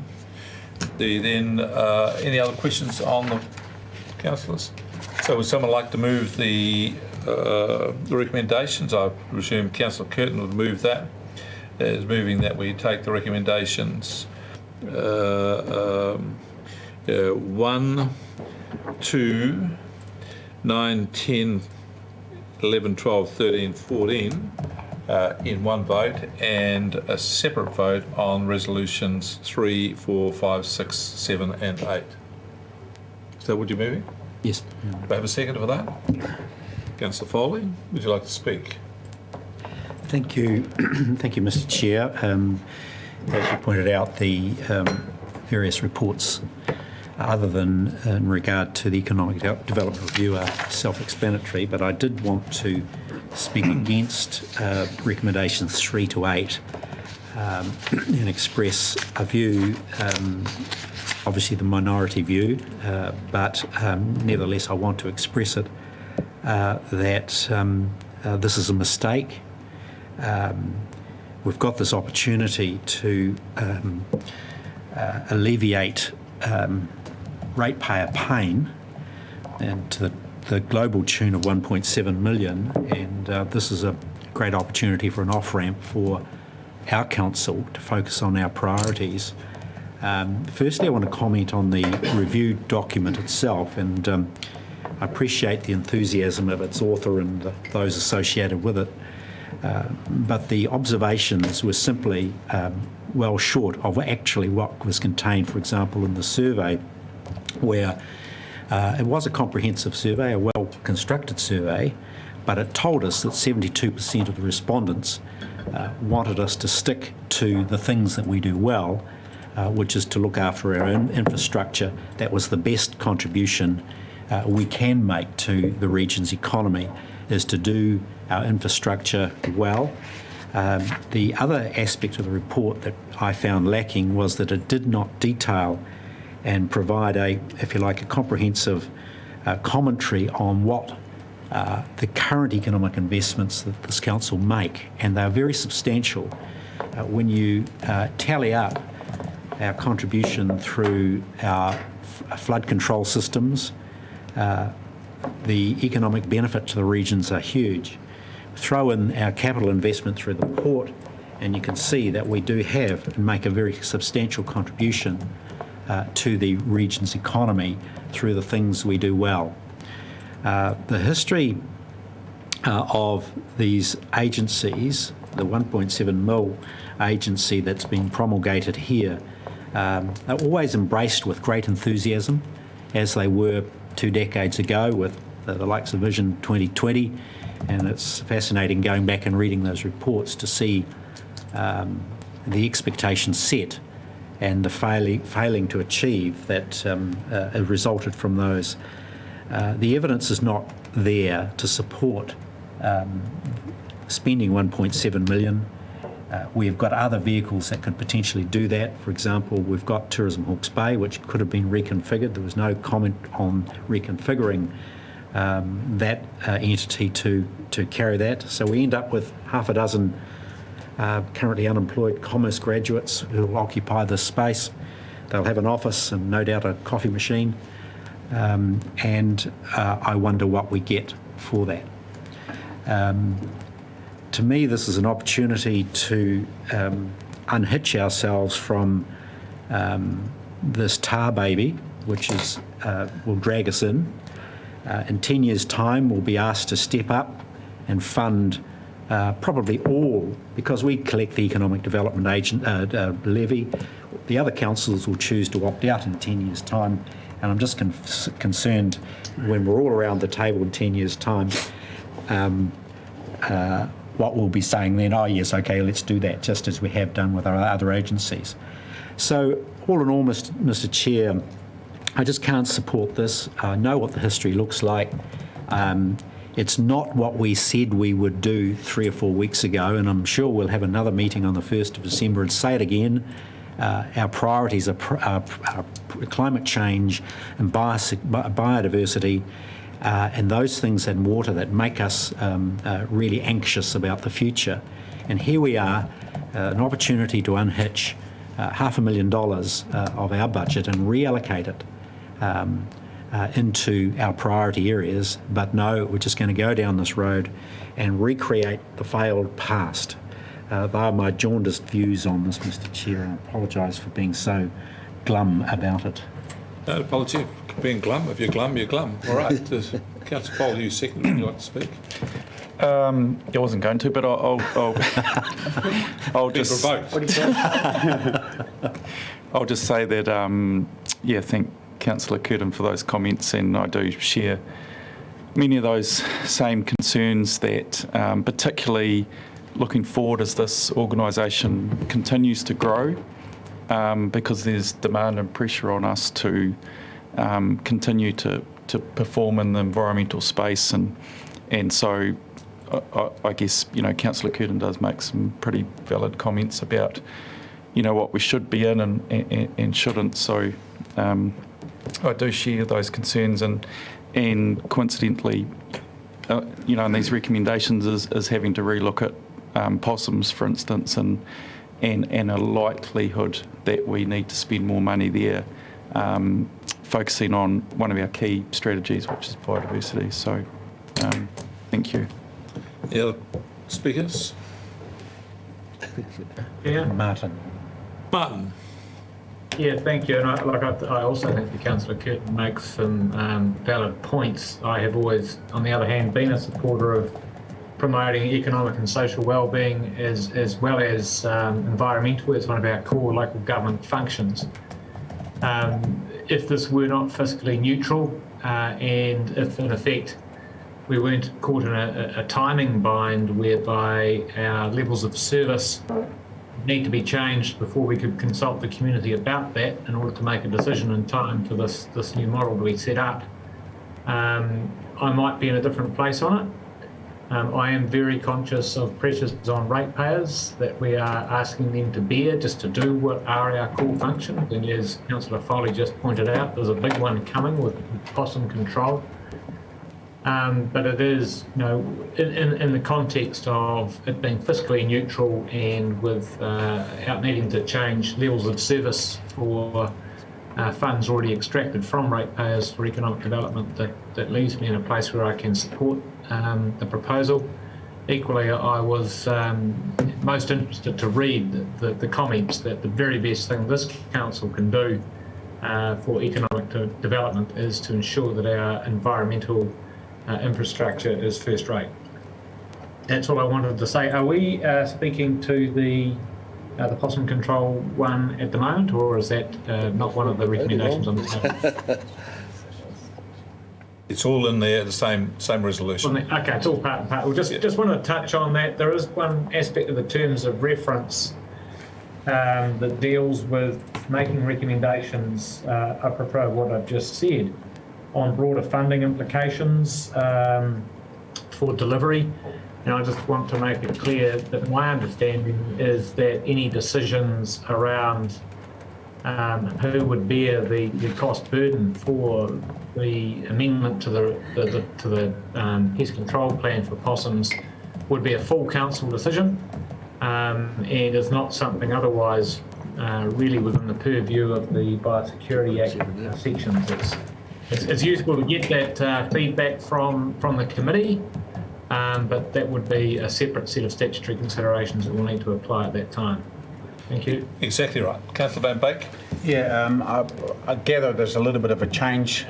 [SPEAKER 1] Then any other questions on the councillors? So would someone like to move the recommendations? I presume Councillor Curtin would move that. Is moving that we take the recommendations 1, 2, 9, 10, 11, 12, 13, 14 in one vote, and a separate vote on resolutions 3, 4, 5, 6, 7 and 8. Is that what you're moving?
[SPEAKER 5] Yes.
[SPEAKER 1] Do I have a second for that? Councillor Foley, would you like to speak?
[SPEAKER 13] Thank you. Thank you, Mr. Chair. As you pointed out, the various reports, other than in regard to the Economic Development Review, are self-explanatory, but I did want to speak against recommendations 3 to 8 and express a view, obviously the minority view, but nevertheless I want to express it, that this is a mistake. We've got this opportunity to alleviate ratepayer pain, and to the global tune of 1.7 million, and this is a great opportunity for an off-ramp for our council to focus on our priorities. Firstly, I want to comment on the review document itself, and I appreciate the enthusiasm of its author and those associated with it. But the observations were simply well short of actually what was contained, for example, in the survey, where it was a comprehensive survey, a well-constructed survey, but it told us that 72% of the respondents wanted us to stick to the things that we do well, which is to look after our own infrastructure. That was the best contribution we can make to the region's economy, is to do our infrastructure well. The other aspect of the report that I found lacking was that it did not detail and provide a, if you like, a comprehensive commentary on what the current economic investments that this council make, and they're very substantial. When you tally up our contribution through our flood control systems, the economic benefit to the regions are huge. throw in our capital investment through the port, and you can see that we do have and make a very substantial contribution to the region's economy through the things we do well. The history of these agencies, the 1.7 mil agency that's been promulgated here, are always embraced with great enthusiasm, as they were 2 decades ago with the likes of Vision 2020, and it's fascinating going back and reading those reports to see the expectations set and the failing to achieve that resulted from those. The evidence is not there to support spending 1.7 million. We've got other vehicles that could potentially do that. For example, we've got Tourism Hawke's Bay, which could have been reconfigured. There was no comment on reconfiguring that entity to carry that. So we end up with half a dozen currently unemployed commerce graduates who will occupy this space. They'll have an office and no doubt a coffee machine. And I wonder what we get for that. To me, this is an opportunity to unhitch ourselves from this tar baby, which will drag us in. In 10 years' time, we'll be asked to step up and fund probably all, because we collect the economic development levy. The other councils will choose to opt out in 10 years' time, and I'm just concerned when we're all around the table in 10 years' time, what we'll be saying then, oh yes, okay, let's do that, just as we have done with our other agencies. So all in all, Mr. Chair, I just can't support this. I know what the history looks like. It's not what we said we would do 3 or 4 weeks ago, and I'm sure we'll have another meeting on the 1st of December and say it again. Our priorities are climate change and biodiversity and those things in water that make us really anxious about the future. And here we are, an opportunity to unhitch $500,000 of our budget and reallocate it into our priority areas. But no, we're just going to go down this road and recreate the failed past. They are my jaundiced views on this, Mr. Chair, and I apologise for being so glum about it.
[SPEAKER 1] No apology for being glum. If you're glum, you're glum. All right. Councillor Fowler, you second. Would you like to speak?
[SPEAKER 2] I wasn't going to, but I'll just. I'll just say that, thank Councillor Curtin for those comments, and I do share many of those same concerns that, particularly looking forward as this organisation continues to grow, because there's demand and pressure on us to continue to perform in the environmental space, and so I guess Councillor Curtin does make some pretty valid comments about what we should be in and shouldn't. So I do share those concerns, and coincidentally, in these recommendations is having to relook at possums, for instance, and a likelihood that we need to spend more money there, focusing on one of our key strategies, which is biodiversity. So, thank you.
[SPEAKER 1] Any other speakers?
[SPEAKER 10] Yeah.
[SPEAKER 13] Martin.
[SPEAKER 10] Yeah, thank you. And I also think that Councillor Curtin makes some valid points. I have always, on the other hand, been a supporter of promoting economic and social well-being as well as environmental as one of our core local government functions. If this were not fiscally neutral and if in effect we weren't caught in a timing bind whereby our levels of service need to be changed before we could consult the community about that in order to make a decision in time for this new model to be set up, I might be in a different place on it. I am very conscious of pressures on ratepayers that we are asking them to bear just to do what are our core functions. And as Councillor Foley just pointed out, there's a big one coming with possum control. But it is, in the context of it being fiscally neutral and without needing to change levels of service for funds already extracted from ratepayers for economic development, that leaves me in a place where I can support the proposal. equally, I was most interested to read the comments that the very best thing this council can do for economic development is to ensure that our environmental infrastructure is first rate. That's all I wanted to say. Are we speaking to the possum control one at the moment, or is that not one of the recommendations on the table?
[SPEAKER 1] It's all in there, the same resolution.
[SPEAKER 10] Okay, it's all part and part. We'll just want to touch on that. There is one aspect of the terms of reference that deals with making recommendations apropos of what I've just said on broader funding implications for delivery. And I just want to make it clear that my understanding is that any decisions around who would bear the cost burden for the amendment to the pest control plan for possums would be a full council decision, and is not something otherwise really within the purview of the Biosecurity Act sections. It's useful to get that feedback from the committee, but that would be a separate set of statutory considerations that we'll need to apply at that time. Thank you.
[SPEAKER 1] Exactly right. Councillor Van Beek?
[SPEAKER 7] Yeah, I gather there's a little bit of a change.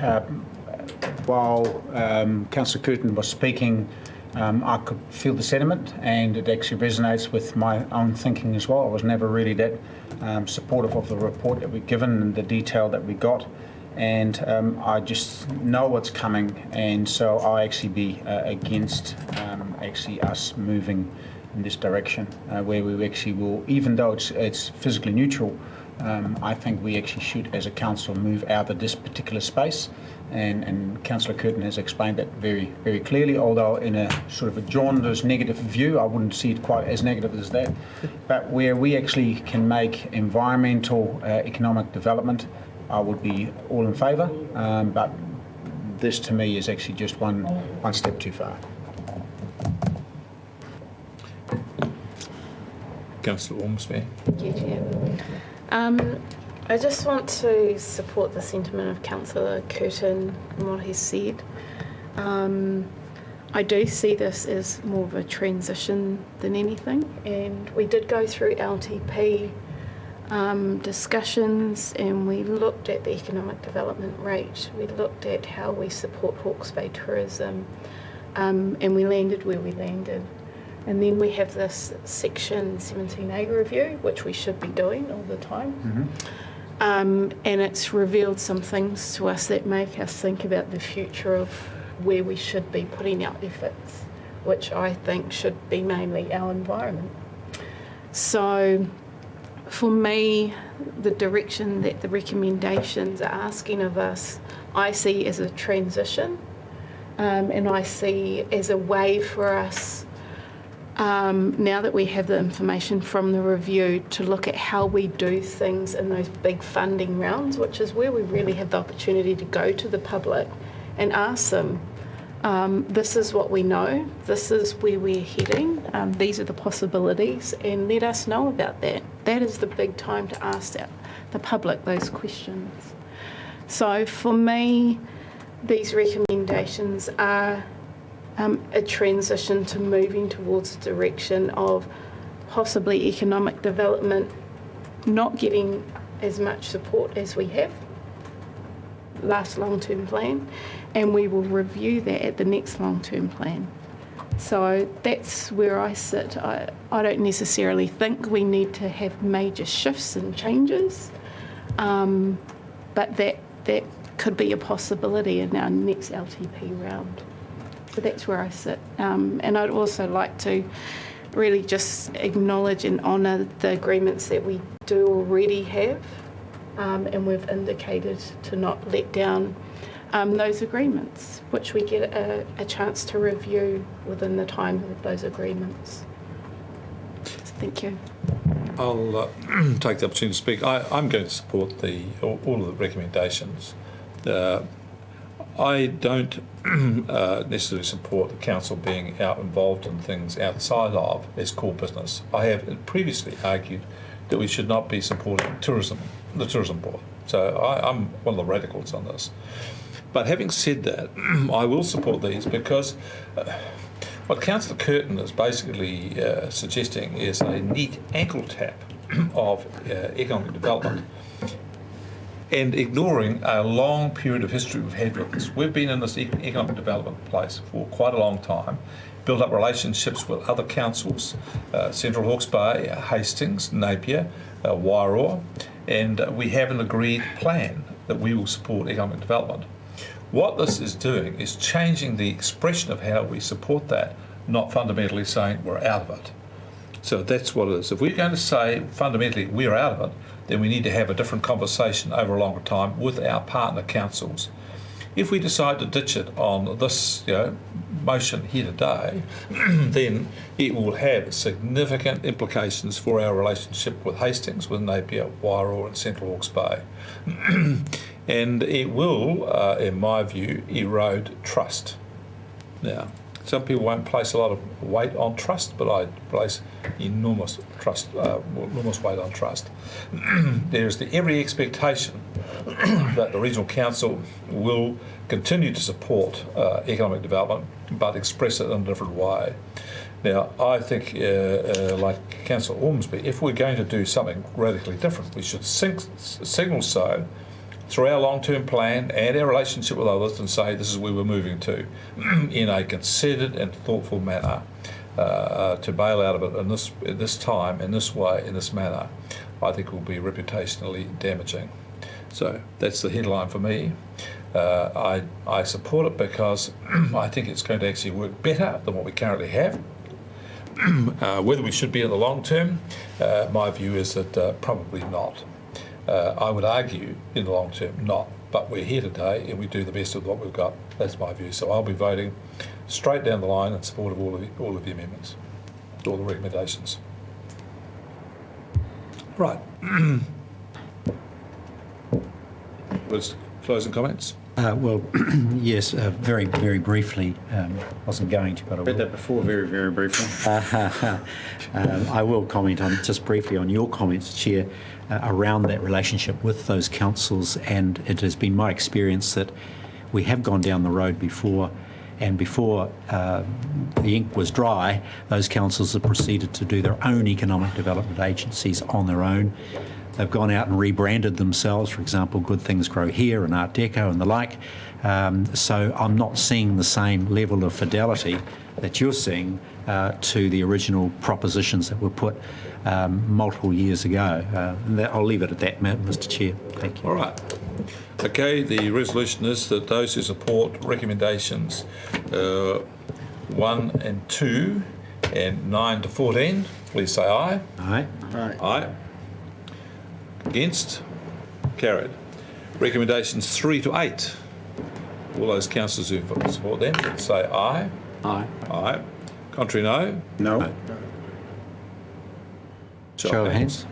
[SPEAKER 7] While Councillor Curtin was speaking, I could feel the sentiment, and it actually resonates with my own thinking as well. I was never really that supportive of the report that we've given and the detail that we got. And I just know what's coming, and so I'll actually be against actually us moving in this direction, where we actually will, even though it's physically neutral, I think we actually should, as a council, move out of this particular space. And Councillor Curtin has explained that very, very clearly, although in a sort of a jaundiced negative view. I wouldn't see it quite as negative as that. But where we actually can make environmental economic development, I would be all in favour. But this, to me, is actually just one step too far.
[SPEAKER 1] Councillor Ormsby.
[SPEAKER 3] Thank you, Chair. I just want to support the sentiment of Councillor Curtin and what he said. I do see this as more of a transition than anything, and we did go through LTP discussions, and we looked at the economic development rate, we looked at how we support Hawke's Bay tourism, and we landed where we landed. And then we have this Section 17A review, which we should be doing all the time. Mm-hmm. And it's revealed some things to us that make us think about the future of where we should be putting our efforts, which I think should be mainly our environment. So for me, the direction that the recommendations are asking of us, I see as a transition, and I see as a way for us, now that we have the information from the review, to look at how we do things in those big funding rounds, which is where we really have the opportunity to go to the public and ask them, this is what we know, this is where we're heading, these are the possibilities, and let us know about that. That is the big time to ask the public those questions. So for me, these recommendations are a transition to moving towards a direction of possibly economic development not getting as much support as we have last long-term plan, and we will review that at the next long-term plan. So that's where I sit. I don't necessarily think we need to have major shifts and changes, but that could be a possibility in our next LTP round. So that's where I sit. And I'd also like to really just acknowledge and honour the agreements that we do already have, and we've indicated to not let down those agreements, which we get a chance to review within the time of those agreements. So thank you.
[SPEAKER 1] I'll take the opportunity to speak. I'm going to support all of the recommendations. I don't necessarily support the council being out involved in things outside of its core business. I have previously argued that we should not be supporting the tourism board. So I'm one of the radicals on this. But having said that, I will support these because What Councillor Curtin is basically suggesting is a neat ankle tap of economic development and ignoring a long period of history we've had with this. We've been in this economic development place for quite a long time, built up relationships with other councils, Central Hawke's Bay, Hastings, Napier, Wairoa, and we have an agreed plan that we will support economic development. What this is doing is changing the expression of how we support that, not fundamentally saying we're out of it. So that's what it is. If we're going to say fundamentally we're out of it, then we need to have a different conversation over a longer time with our partner councils. If we decide to ditch it on this motion here today, then it will have significant implications for our relationship with Hastings, with Napier, Wairoa and Central Hawke's Bay. And it will, in my view, erode trust. Now, some people won't place a lot of weight on trust, but I place enormous weight on trust. There is every expectation that the Regional Council will continue to support economic development, but express it in a different way. Now, I think, like Councillor Ormsby, if we're going to do something radically different, we should signal so through our long-term plan and our relationship with others and say this is where we're moving to in a considered and thoughtful manner. To bail out of it in this time, in this way, in this manner, I think will be reputationally damaging. So that's the headline for me. I support it because I think it's going to actually work better than what we currently have. Whether we should be in the long term, my view is that probably not. I would argue in the long term not, but we're here today and we do the best with what we've got. That's my view. So I'll be voting straight down the line in support of all of the amendments, all the recommendations. Right. Was closing comments?
[SPEAKER 13] Well, yes, very, very briefly. Wasn't going to, but I will.
[SPEAKER 9] Read that before, very, very briefly.
[SPEAKER 13] I will comment on just briefly on your comments, Chair, around that relationship with those councils, and it has been my experience that we have gone down the road before, and before the ink was dry, those councils have proceeded to do their own economic development agencies on their own. They've gone out and rebranded themselves, for example, Good Things Grow Here and Art Deco and the like. So I'm not seeing the same level of fidelity that you're seeing to the original propositions that were put multiple years ago. I'll leave it at that, Mr. Chair. Thank you.
[SPEAKER 1] All right. Okay, the resolution is that those who support recommendations 1 and 2 and 9 to 14, please say aye.
[SPEAKER 13] Aye.
[SPEAKER 9] Right.
[SPEAKER 1] Aye. Against? Carried. Recommendations 3 to 8. All those councillors who support them, please say aye.
[SPEAKER 5] Aye.
[SPEAKER 1] Aye. Contrary, no.
[SPEAKER 9] No.
[SPEAKER 13] Show of hands.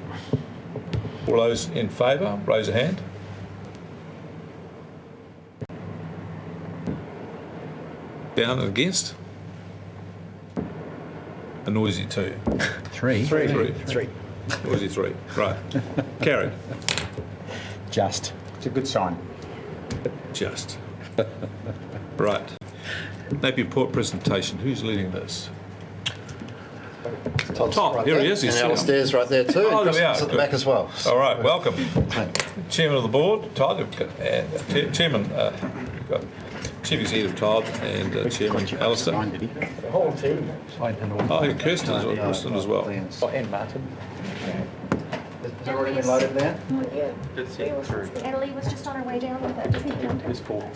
[SPEAKER 1] All those in favour, raise a hand. Down and against? A noisy 2.
[SPEAKER 13] Three.
[SPEAKER 1] Three. Noisy 3. Right. Carried.
[SPEAKER 7] Just. It's a good sign.
[SPEAKER 1] Just. Right. Napier Port presentation. Who's leading this?
[SPEAKER 4] Todd's
[SPEAKER 1] Todd,
[SPEAKER 4] right
[SPEAKER 1] here he
[SPEAKER 4] there.
[SPEAKER 1] is. He's
[SPEAKER 4] And Alistair's right there too.
[SPEAKER 1] Oh,
[SPEAKER 4] and
[SPEAKER 1] there we are.
[SPEAKER 4] Kristen's at the
[SPEAKER 1] Good.
[SPEAKER 4] back as well.
[SPEAKER 1] All right, welcome.
[SPEAKER 4] Thanks.
[SPEAKER 1] Chairman of the board, Todd, Chairman, we've got Chief Executive Todd and Chairman Alistair.
[SPEAKER 9] The whole team.
[SPEAKER 1] Oh, Kirsten as well.
[SPEAKER 9] And Martin.
[SPEAKER 4] Has it already been loaded there?
[SPEAKER 15] Ellie was just on her way down with it.
[SPEAKER 9] There's 4.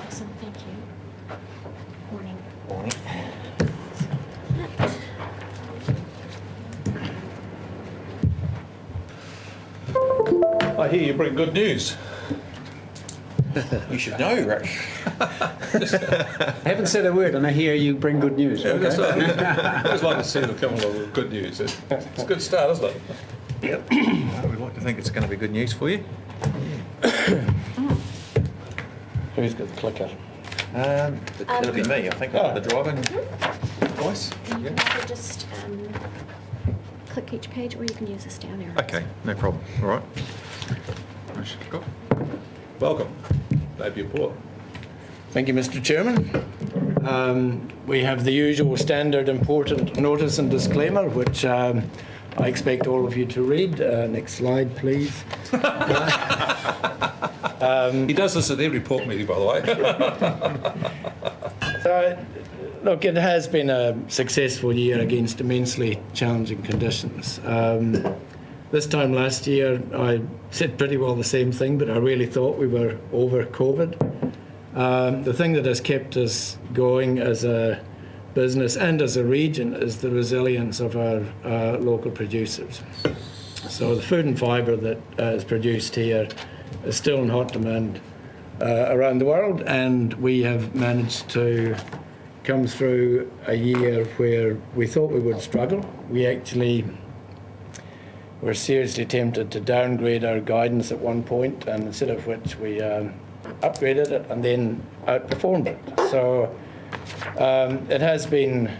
[SPEAKER 15] Awesome, thank you. Morning.
[SPEAKER 9] Morning.
[SPEAKER 1] I hear you bring good news.
[SPEAKER 9] You should know, Rick.
[SPEAKER 7] I haven't said a word, and I hear you bring good news.
[SPEAKER 1] I always like to see them come along with good news. It's a good start, isn't it?
[SPEAKER 9] Yep. We'd like to think it's going to be good news for you.
[SPEAKER 7] Who's got the clicker?
[SPEAKER 9] It'll be me, I think. The driving voice.
[SPEAKER 15] You can just click each page, or you can use this down there.
[SPEAKER 9] Okay, no problem. All right.
[SPEAKER 1] Welcome, Napier Port.
[SPEAKER 16] Thank you, Mr. Chairman. We have the usual standard important notice and disclaimer, which I expect all of you to read. Next slide, please.
[SPEAKER 1] He does this at every port meeting, by the way.
[SPEAKER 16] So, look, it has been a successful year against immensely challenging conditions. This time last year, I said pretty well the same thing, but I really thought we were over COVID. The thing that has kept us going as a business and as a region is the resilience of our local producers. So the food and fibre that is produced here is still in hot demand around the world, and we have managed to come through a year where we thought we would struggle. We actually were seriously tempted to downgrade our guidance at one point, and instead of which we upgraded it and then outperformed it. So it has been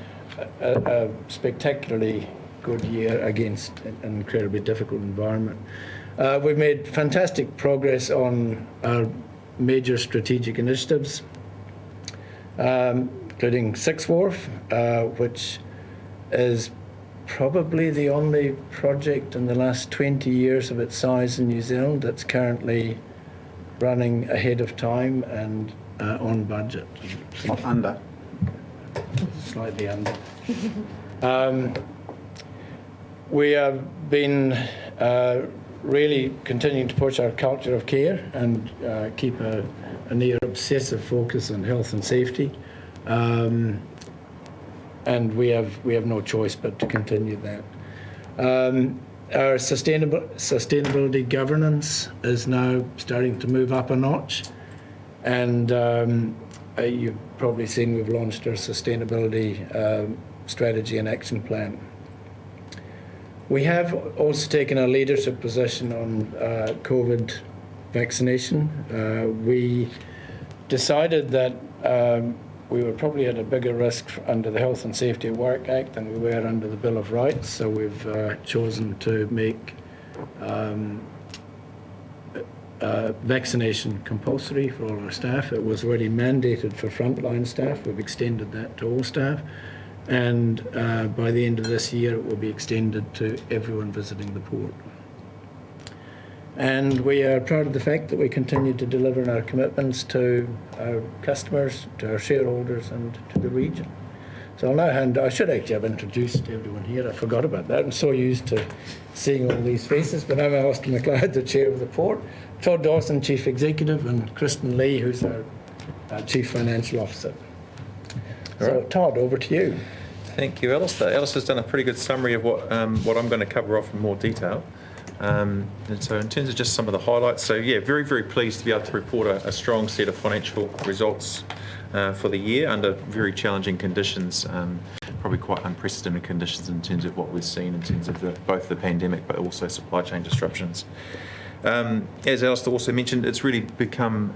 [SPEAKER 16] a spectacularly good year against an incredibly difficult environment. We've made fantastic progress on our major strategic initiatives, including Six Wharf, which is probably the only project in the last 20 years of its size in New Zealand that's currently running ahead of time and on budget.
[SPEAKER 7] Under.
[SPEAKER 16] Slightly under. We have been really continuing to push our culture of care and keep a near obsessive focus on health and safety. And we have no choice but to continue that. Our sustainability governance is now starting to move up a notch, and you've probably seen we've launched our sustainability strategy and action plan. We have also taken a leadership position on COVID vaccination. We decided that we were probably at a bigger risk under the Health and Safety at Work Act than we were under the Bill of Rights, so we've chosen to make vaccination compulsory for all our staff. It was already mandated for frontline staff. We've extended that to all staff, and by the end of this year it will be extended to everyone visiting the port. And we are proud of the fact that we continue to deliver on our commitments to our customers, to our shareholders, and to the region. So I'll now I should actually have introduced everyone here. I forgot about that. I'm so used to seeing all these faces, but I'm Alistair McLeod, the Chair of the Port, Todd Dawson, Chief Executive, and Kristen Lee, who's our Chief Financial Officer. So Todd, over to you.
[SPEAKER 9] Thank you, Alistair. Alistair's done a pretty good summary of what I'm going to cover off in more detail. And so in terms of just some of the highlights, so yeah, very, very pleased to be able to report a strong set of financial results for the year under very challenging conditions, probably quite unprecedented conditions in terms of what we've seen in terms of both the pandemic but also supply chain disruptions. As Alistair also mentioned, it's really become,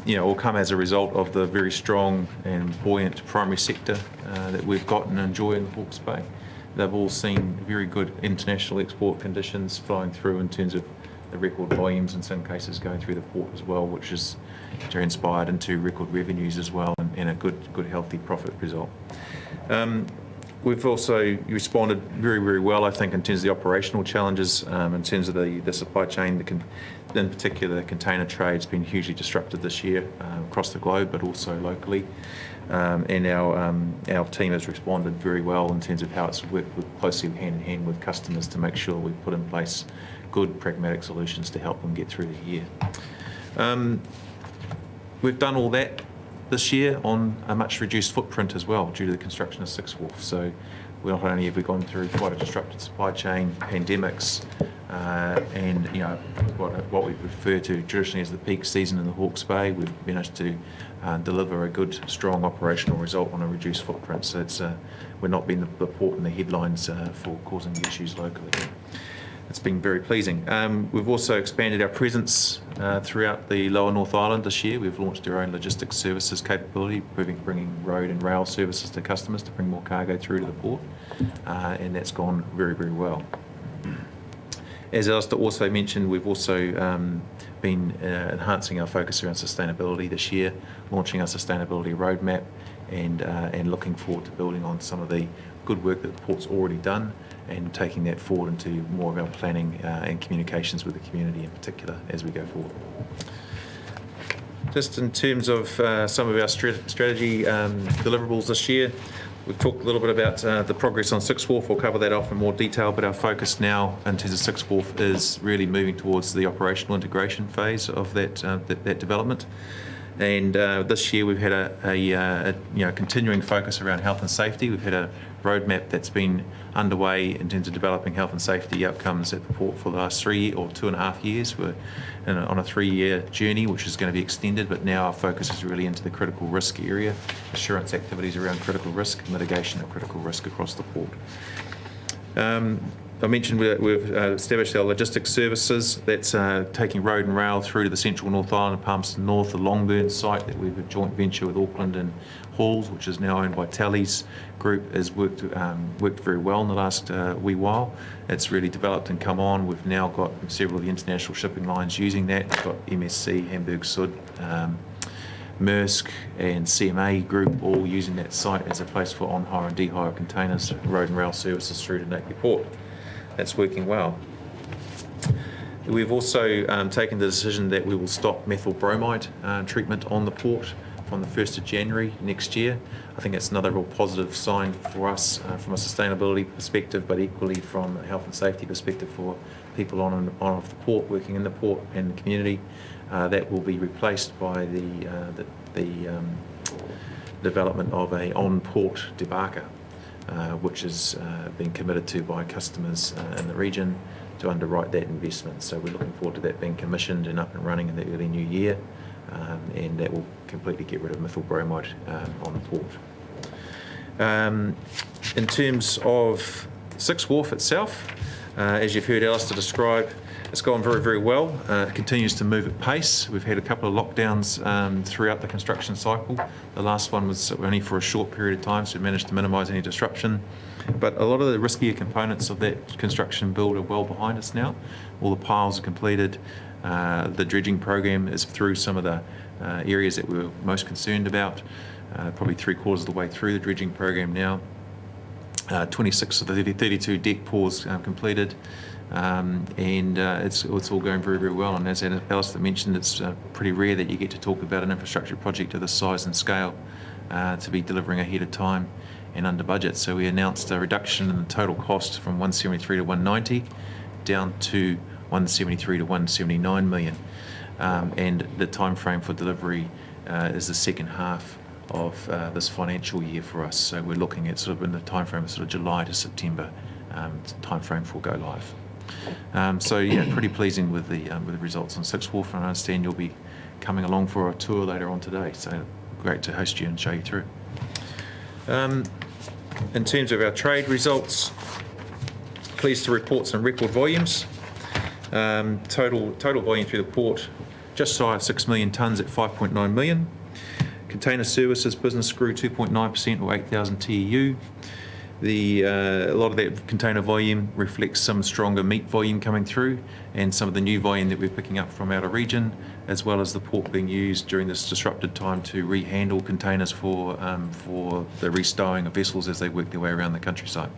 [SPEAKER 9] or come as a result of the very strong and buoyant primary sector that we've got and enjoy in the Hawke's Bay. They've all seen very good international export conditions flowing through in terms of the record volumes in some cases going through the port as well, which are inspired into record revenues as well and a good healthy profit result. We've also responded very, very well, I think, in terms of the operational challenges, in terms of the supply chain. In particular, the container trade's been hugely disrupted this year across the globe, but also locally. And our team has responded very well in terms of how it's worked closely hand in hand with customers to make sure we put in place good pragmatic solutions to help them get through the year. We've done all that this year on a much reduced footprint as well due to the construction of Six Wharf. So not only have we gone through quite a disrupted supply chain, pandemics, and what we refer to traditionally as the peak season in the Hawke's Bay, we've managed to deliver a good, strong operational result on a reduced footprint. So we're not being the port in the headlines for causing issues locally. It's been very pleasing. We've also expanded our presence throughout the lower North Island this year. We've launched our own logistics services capability, bringing road and rail services to customers to bring more cargo through to the port, and that's gone very, very well. As Alistair also mentioned, we've also been enhancing our focus around sustainability this year, launching our sustainability roadmap, and looking forward to building on some of the good work that the port's already done and taking that forward into more of our planning and communications with the community in particular as we go forward. Just in terms of some of our strategy deliverables this year, we've talked a little bit about the progress on Sixth Wharf. We'll cover that off in more detail, but our focus now in terms of Sixth Wharf is really moving towards the operational integration phase of that development. And this year we've had a continuing focus around health and safety. We've had a roadmap that's been underway in terms of developing health and safety outcomes at the port for the last 3 or 2.5 years. We're on a 3-year journey, which is going to be extended, but now our focus is really into the critical risk area, assurance activities around critical risk, mitigation of critical risk across the port. I mentioned we've established our logistics services. That's taking road and rail through to the Central North Island, Palmerston North, the Longburn site that we've a joint venture with Auckland and Halls, which is now owned by Tally's Group, has worked very well in the last wee while. It's really developed and come on. We've now got several of the international shipping lines using that. We've got MSC, Hamburg Sud, Maersk and CMA Group all using that site as a place for on-hire and de-hire containers, road and rail services through to Napier Port. That's working well. We've also taken the decision that we will stop methyl bromide treatment on the port from the 1st of January next year. I think that's another real positive sign for us from a sustainability perspective, but equally from a health and safety perspective for people on and off the port, working in the port and the community. That will be replaced by the development of a on-port debarker, which is being committed to by customers in the region to underwrite that investment. So we're looking forward to that being commissioned and up and running in the early new year, and that will completely get rid of methyl bromide on the port. In terms of Sixth Wharf itself, as you've heard Alistair describe, it's gone very, very well. It continues to move at pace. We've had a couple of lockdowns throughout the construction cycle. The last one was only for a short period of time, so we managed to minimise any disruption. But a lot of the riskier components of that construction build are well behind us now. All the piles are completed. The dredging program is through some of the areas that we were most concerned about. Probably 3/4 of the way through the dredging program now. 26 of the 32 deck pours completed. It's all going very, very well. And as Alistair mentioned, it's pretty rare that you get to talk about an infrastructure project of this size and scale to be delivering ahead of time and under budget. So we announced a reduction in the total cost from 173 to 190 down to 173 to 179 million. And the time frame for delivery is the second half of this financial year for us. So we're looking at sort of in the time frame of sort of July to September time frame for go live. So yeah, pretty pleasing with the results on Sixth Wharf, and I understand you'll be coming along for a tour later on today. So great to host you and show you through. In terms of our trade results, pleased to report some record volumes. Total volume through the port just shy of 6 million tonnes at 5.9 million. Container services business grew 2.9% or 8,000 TEU. A lot of that container volume reflects some stronger meat volume coming through and some of the new volume that we're picking up from out of region, as well as the port being used during this disrupted time to rehandle containers for the restowing of vessels as they work their way around the countryside.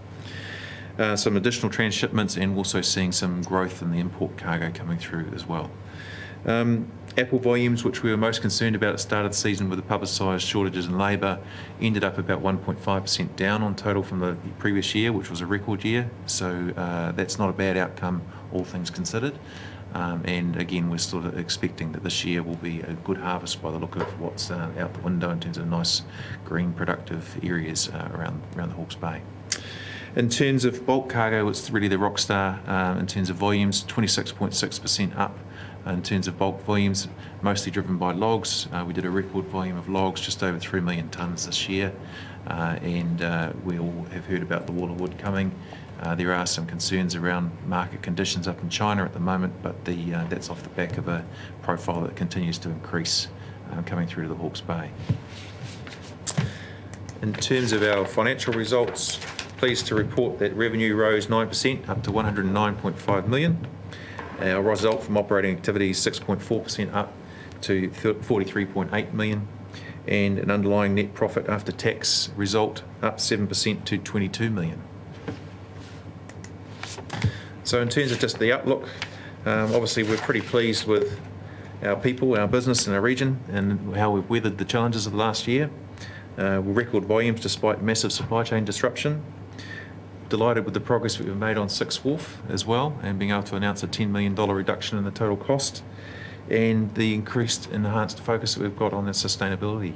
[SPEAKER 9] Some additional transshipments and also seeing some growth in the import cargo coming through as well. Apple volumes, which we were most concerned about at the start of the season with the publicised shortages in labour, ended up about 1.5% down on total from the previous year, which was a record year. So that's not a bad outcome, all things considered. And again, we're sort of expecting that this year will be a good harvest by the look of what's out the window in terms of nice green productive areas around the Hawke's Bay. In terms of bulk cargo, it's really the rock star in terms of volumes, 26.6% up in terms of bulk volumes, mostly driven by logs. We did a record volume of logs, just over 3 million tonnes this year, and we all have heard about the wall of wood coming. There are some concerns around market conditions up in China at the moment, but that's off the back of a profile that continues to increase coming through to the Hawke's Bay. In terms of our financial results, pleased to report that revenue rose 9% up to 109.5 million. Our result from operating activities 6.4% up to 43.8 million, and an underlying net profit after tax result up 7% to 22 million. So in terms of just the outlook, obviously we're pretty pleased with our people, our business and our region, and how we've weathered the challenges of the last year. Record volumes despite massive supply chain disruption. Delighted with the progress we've made on Sixth Wharf as well, and being able to announce a $10 million reduction in the total cost, and the enhanced focus that we've got on the sustainability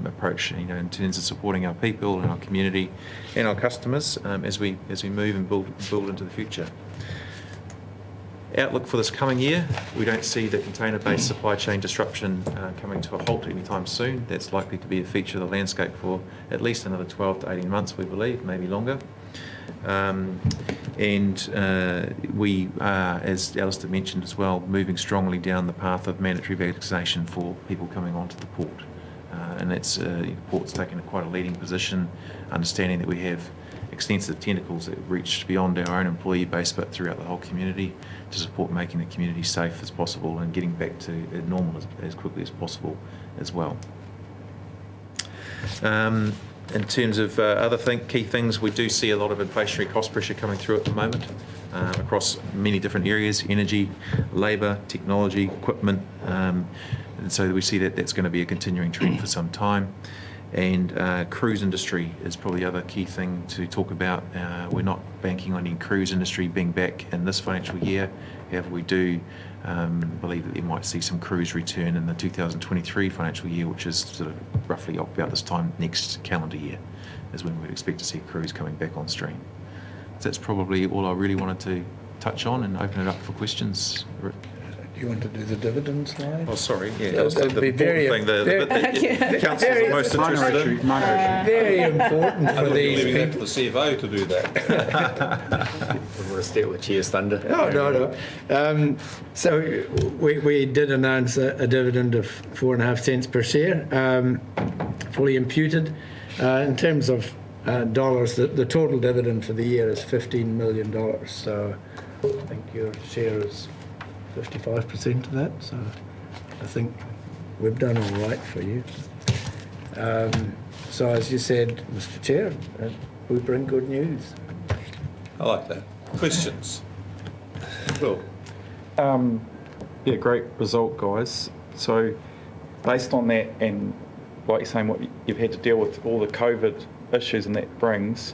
[SPEAKER 9] approach, in terms of supporting our people and our community and our customers as we move and build into the future. Outlook for this coming year, we don't see the container-based supply chain disruption coming to a halt anytime soon. That's likely to be a feature of the landscape for at least another 12 to 18 months, we believe, maybe longer. We are, as Alistair mentioned as well, moving strongly down the path of mandatory vaccination for people coming onto the port. And that's, the port's taken quite a leading position, understanding that we have extensive tentacles that reach beyond our own employee base but throughout the whole community to support making the community safe as possible and getting back to normal as quickly as possible as well. In terms of other key things, we do see a lot of inflationary cost pressure coming through at the moment across many different areas: energy, labour, technology, equipment, and so we see that that's going to be a continuing trend for some time. And cruise industry is probably the other key thing to talk about. We're not banking on any cruise industry being back in this financial year. However, we do believe that you might see some cruise return in the 2023 financial year, which is sort of roughly about this time next calendar year, is when we'd expect to see cruise coming back on stream. So that's probably all I really wanted to touch on, and open it up for questions.
[SPEAKER 16] Do you want to do the dividend slide?
[SPEAKER 9] Oh, sorry. Yeah,
[SPEAKER 16] That
[SPEAKER 9] that's the
[SPEAKER 16] would be
[SPEAKER 9] important thing. The council is most interested in.
[SPEAKER 16] Very important for these
[SPEAKER 1] leaving that to
[SPEAKER 16] people.
[SPEAKER 1] the CFO to do that.
[SPEAKER 17] We want to steal the chair's thunder.
[SPEAKER 16] No. So we did announce a dividend of 4.5 cents per share, fully imputed. In terms of dollars, the total dividend for the year is $15 million. So I think your share is 55% of that. So I think we've done all right for you. So as you said, Mr. Chair, we bring good news.
[SPEAKER 1] I like that. Questions? Cool.
[SPEAKER 2] Yeah, great result, guys. So based on that, and like you're saying, what you've had to deal with, all the COVID issues and that brings,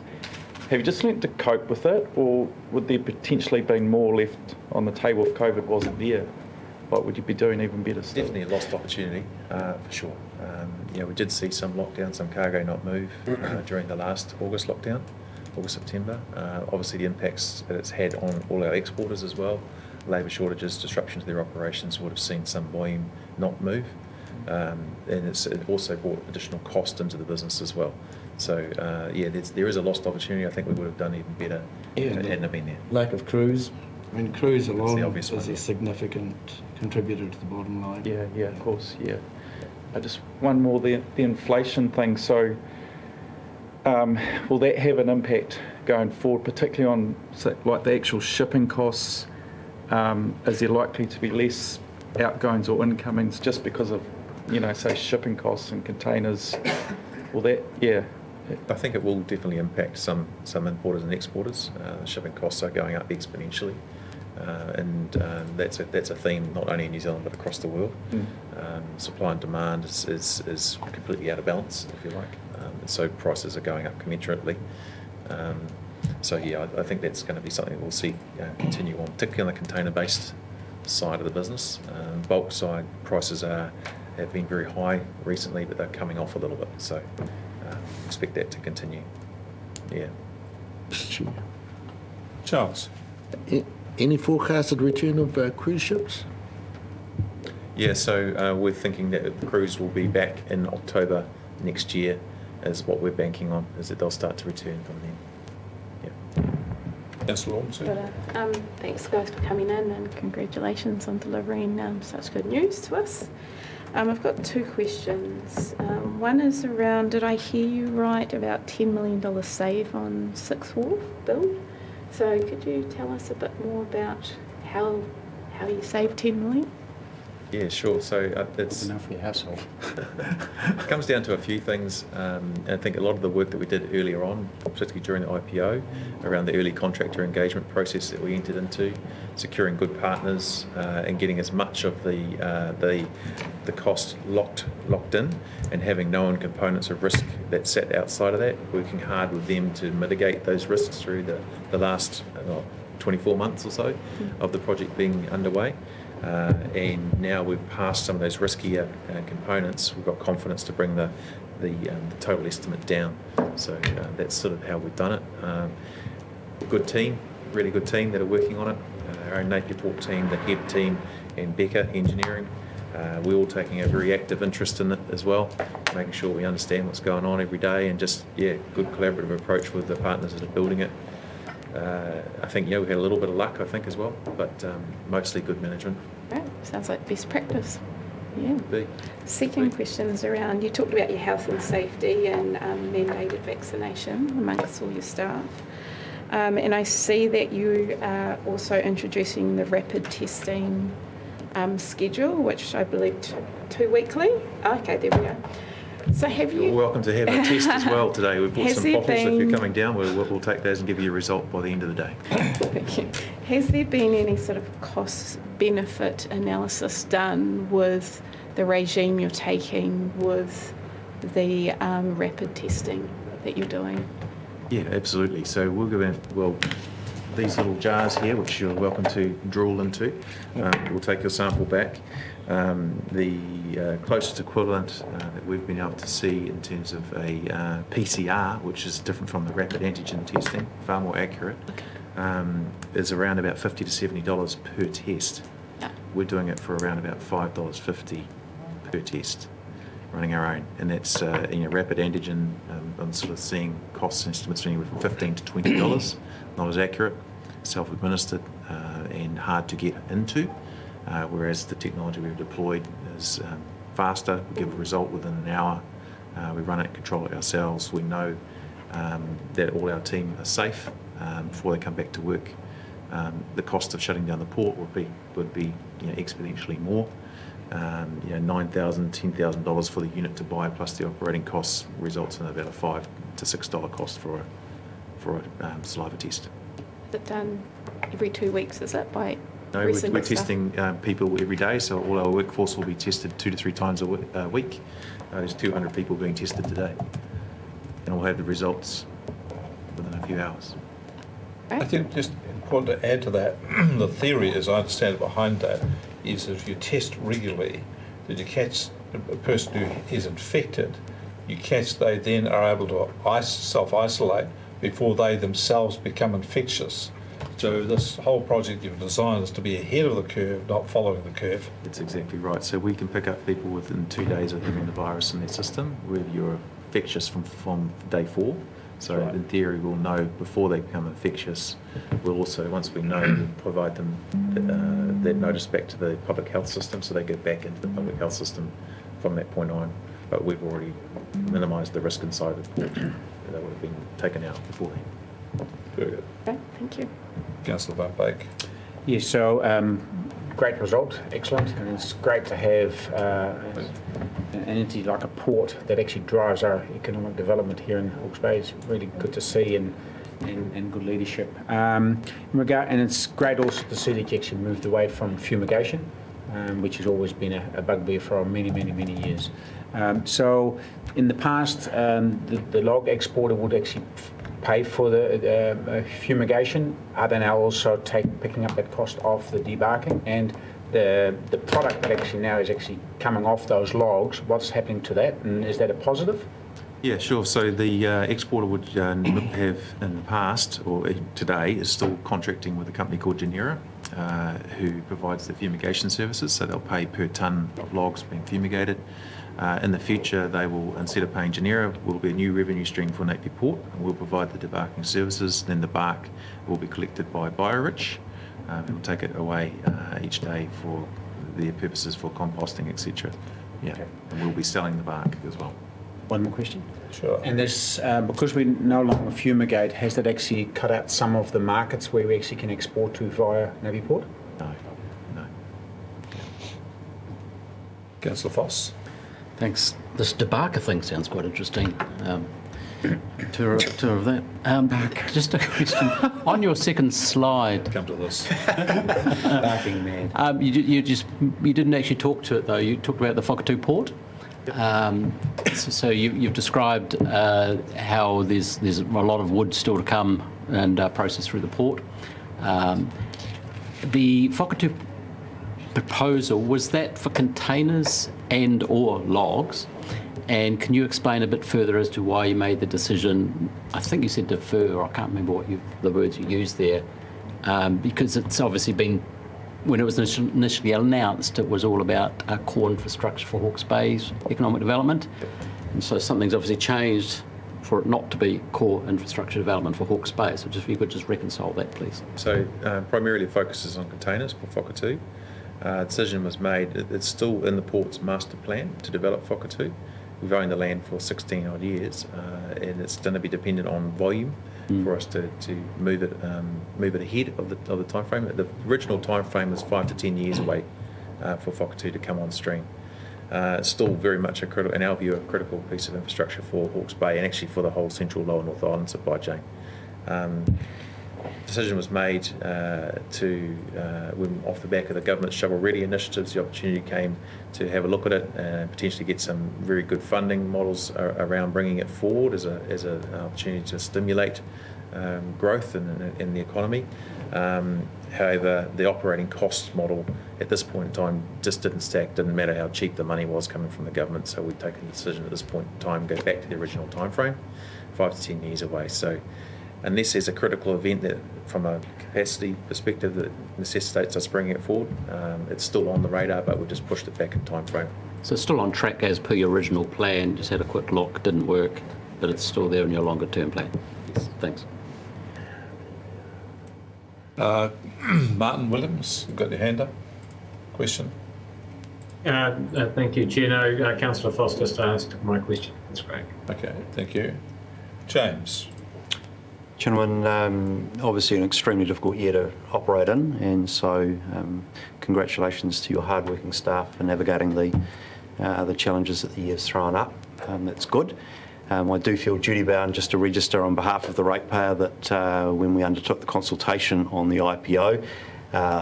[SPEAKER 2] have you just learnt to cope with it, or would there potentially been more left on the table if COVID wasn't there? What would you be doing even better still?
[SPEAKER 9] Definitely a lost opportunity, for sure. We did see some lockdown, some cargo not move during the last August lockdown, August, September. Obviously the impacts that it's had on all our exporters as well. Labour shortages, disruption to their operations would have seen some volume not move. And it also brought additional cost into the business as well. So there is a lost opportunity. I think we would have done even better if it hadn't have been there.
[SPEAKER 16] Lack of cruise. I mean, cruise alone
[SPEAKER 9] obvious
[SPEAKER 16] is
[SPEAKER 9] one.
[SPEAKER 16] a significant contributor to the bottom line.
[SPEAKER 2] Yeah, of course, yeah. Just one more, the inflation thing. So will that have an impact going forward, particularly on like the actual shipping costs? Is there likely to be less outgoings or incomings just because of, say shipping costs and containers? Will that,
[SPEAKER 9] I think it will definitely impact some importers and exporters. Shipping costs are going up exponentially, and that's a theme not only in New Zealand but across the world. Supply and demand is completely out of balance, if you like, and so prices are going up commensurately. I think that's going to be something we'll see continue on, particularly on the container-based side of the business. Bulk side prices have been very high recently, but they're coming off a little bit. So expect that to continue. Yeah.
[SPEAKER 1] Charles?
[SPEAKER 17] Any forecasted return of cruise ships?
[SPEAKER 9] Yeah, so we're thinking that the cruise will be back in October next year, is what we're banking on, is that they'll start to return from then.
[SPEAKER 1] Yes, Lord.
[SPEAKER 3] Thanks guys for coming in, and congratulations on delivering such good news to us. I've got two questions. One is around, did I hear you right about $10 million save on Sixth Wharf build? So could you tell us a bit more about how how you save 10 million?
[SPEAKER 9] Yeah, sure. So it's
[SPEAKER 7] enough for your household.
[SPEAKER 9] It comes down to a few things. And I think a lot of the work that we did earlier on, particularly during the IPO, around the early contractor engagement process that we entered into, securing good partners and getting as much of the cost locked in, and having known components of risk that sat outside of that, working hard with them to mitigate those risks through the last 24 months or so of the project being underway. And now we've passed some of those riskier components. We've got confidence to bring the total estimate down. So that's sort of how we've done it. Good team, really good team that are working on it. Our own Napier Port team, the head team, and Becca Engineering. We're all taking a very active interest in it as well, making sure we understand what's going on every day, and just good collaborative approach with the partners that are building it. I think we had a little bit of luck, I think, as well, but mostly good management.
[SPEAKER 3] Right. Sounds like best practice. Yeah.
[SPEAKER 9] Be.
[SPEAKER 3] Second question is around, you talked about your health and safety and mandated vaccination amongst all your staff. And I see that you are also introducing the rapid testing schedule, which I believe two weekly. Okay, there we go. So have you...
[SPEAKER 9] You're welcome to have a test as well today. We've bought some bottles. If you're coming down, we'll take those and give you a result by the end of the day.
[SPEAKER 3] Thank you. Has there been any sort of cost-benefit analysis done with the regime you're taking with the rapid testing that you're doing?
[SPEAKER 9] Yeah, absolutely. So we'll go in, these little jars here, which you're welcome to drool into. We'll take your sample back. The closest equivalent that we've been able to see in terms of a PCR, which is different from the rapid antigen testing, far more accurate, is around about $50 to $70 per test. We're doing it for around about $5.50 per test, running our own, and that's rapid antigen. I'm sort of seeing cost estimates anywhere from $15 to $20. Not as accurate, self-administered, and hard to get into. Whereas the technology we've deployed is faster. We give a result within an hour. We run it, control it ourselves. We know that all our team are safe before they come back to work. The cost of shutting down the port would be exponentially more. $9,000, $10,000 for the unit to buy, plus the operating costs, results in about a $5 to $6 cost for a saliva test.
[SPEAKER 3] Is it done every 2 weeks, is it, by...
[SPEAKER 9] No, we're testing people every day, so all our workforce will be tested 2 to 3 times a week. There's 200 people being tested today, and we'll have the results within a few hours.
[SPEAKER 1] I think just important to add to that, the theory, as I understand it behind that, is that if you test regularly, that you catch a person who is infected, they then are able to self-isolate before they themselves become infectious. So this whole project you've designed is to be ahead of the curve, not following the curve.
[SPEAKER 9] That's exactly right. So we can pick up people within 2 days of having the virus in their system, whether you're infectious from day 4. So right. In theory, we'll know before they become infectious. We'll also, once we know, we'll provide them that notice back to the public health system, so they go back into the public health system from that point on. But we've already minimised the risk inside the port that would have been taken out beforehand.
[SPEAKER 1] Very good.
[SPEAKER 3] Okay, thank you.
[SPEAKER 1] Councillor Van Beek.
[SPEAKER 7] Yes, so great result, excellent, and it's great to have an entity like a port that actually drives our economic development here in Hawke's Bay. It's really good to see and good leadership. And it's great also to see that you actually moved away from fumigation, which has always been a bugbear for many years. So in the past, the log exporter would actually pay for the fumigation. Are they now also picking up that cost of the debarking? And the product that actually now is actually coming off those logs, what's happening to that? And is that a positive?
[SPEAKER 9] Yeah, sure. So the exporter would have in the past, or today, is still contracting with a company called Genera, who provides the fumigation services. So they'll pay per tonne of logs being fumigated. In the future, they will, instead of paying Genera, will be a new revenue stream for Napier Port, and we'll provide the debarking services. Then the bark will be collected by BioRich, who will take it away each day for their purposes for composting, etc. Yeah, okay. And we'll be selling the bark as well.
[SPEAKER 7] One more question?
[SPEAKER 1] Sure.
[SPEAKER 7] And this, because we no longer fumigate, has that actually cut out some of the markets where we actually can export to via Napier Port?
[SPEAKER 9] No.
[SPEAKER 1] Councillor Foss.
[SPEAKER 5] Thanks. This debarker thing sounds quite interesting. Tour of that. Just a question. On your second slide,
[SPEAKER 1] Come to this.
[SPEAKER 7] Barking man.
[SPEAKER 5] you didn't actually talk to it though. You talked about the Whakatū port. So you've described how there's a lot of wood still to come and process through the port. The Whakatū proposal, was that for containers and or logs? And can you explain a bit further as to why you made the decision, I think you said defer, or I can't remember the words you used there, because it's obviously been, when it was initially announced, it was all about core infrastructure for Hawke's Bay's economic development. And so something's obviously changed for it not to be core infrastructure development for Hawke's Bay. So if you could just reconcile that, please.
[SPEAKER 9] So primarily it focuses on containers for Whakatū. Decision was made, it's still in the port's master plan to develop Whakatū. We've owned the land for 16 odd years, and it's going to be dependent on volume for us to move it ahead of the time frame. The original time frame was 5 to 10 years away for Whakatū to come on stream. It's still very much in our view, a critical piece of infrastructure for Hawke's Bay and actually for the whole central Lower North Island supply chain. Decision was made when off the back of the government's shovel-ready initiatives, the opportunity came to have a look at it and potentially get some very good funding models around bringing it forward as an opportunity to stimulate growth in the economy. However, the operating cost model at this point in time just didn't stack, didn't matter how cheap the money was coming from the government, so we've taken the decision at this point in time to go back to the original time frame, 5 to 10 years away. So unless there's a critical event that, from a capacity perspective, that necessitates us bringing it forward, it's still on the radar, but we've just pushed it back in time frame.
[SPEAKER 5] So it's still on track as per your original plan, just had a quick look, didn't work, but it's still there in your longer term plan? Yes. Thanks.
[SPEAKER 1] Martin Williams, you've got your hand up. Question?
[SPEAKER 10] Thank you, Chair. No, Councillor Foss just asked my question. That's great.
[SPEAKER 1] Okay, thank you. James.
[SPEAKER 4] Gentlemen, obviously an extremely difficult year to operate in, and so congratulations to your hard-working staff for navigating the challenges that the year's thrown up. That's good. I do feel duty-bound just to register on behalf of the ratepayer that when we undertook the consultation on the IPO,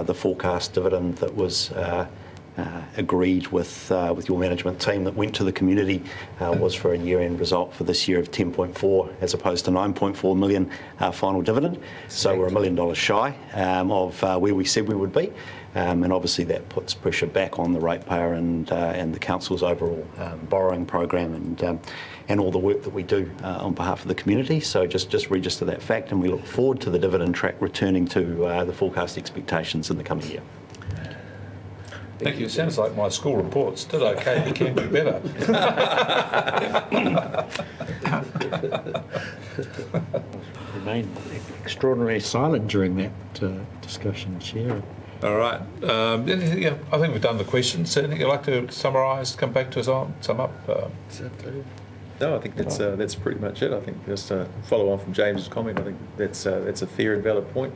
[SPEAKER 4] the forecast dividend that was agreed with your management team that went to the community was for a year-end result for this year of 10.4 as opposed to 9.4 million final dividend. So we're $1 million shy of where we said we would be, and obviously that puts pressure back on the ratepayer and the council's overall borrowing program and all the work that we do on behalf of the community. So just register that fact, and we look forward to the dividend track returning to the forecast expectations in the coming year.
[SPEAKER 1] Thank you. It sounds like my school reports did okay, but can do better.
[SPEAKER 13] Remain extraordinarily silent during that discussion, Chair.
[SPEAKER 1] All right. Anything, I think we've done the questions. Anything you'd like to summarise, come back to us on, sum up?
[SPEAKER 9] No, I think that's pretty much it. I think just to follow on from James's comment, I think that's a fair and valid point.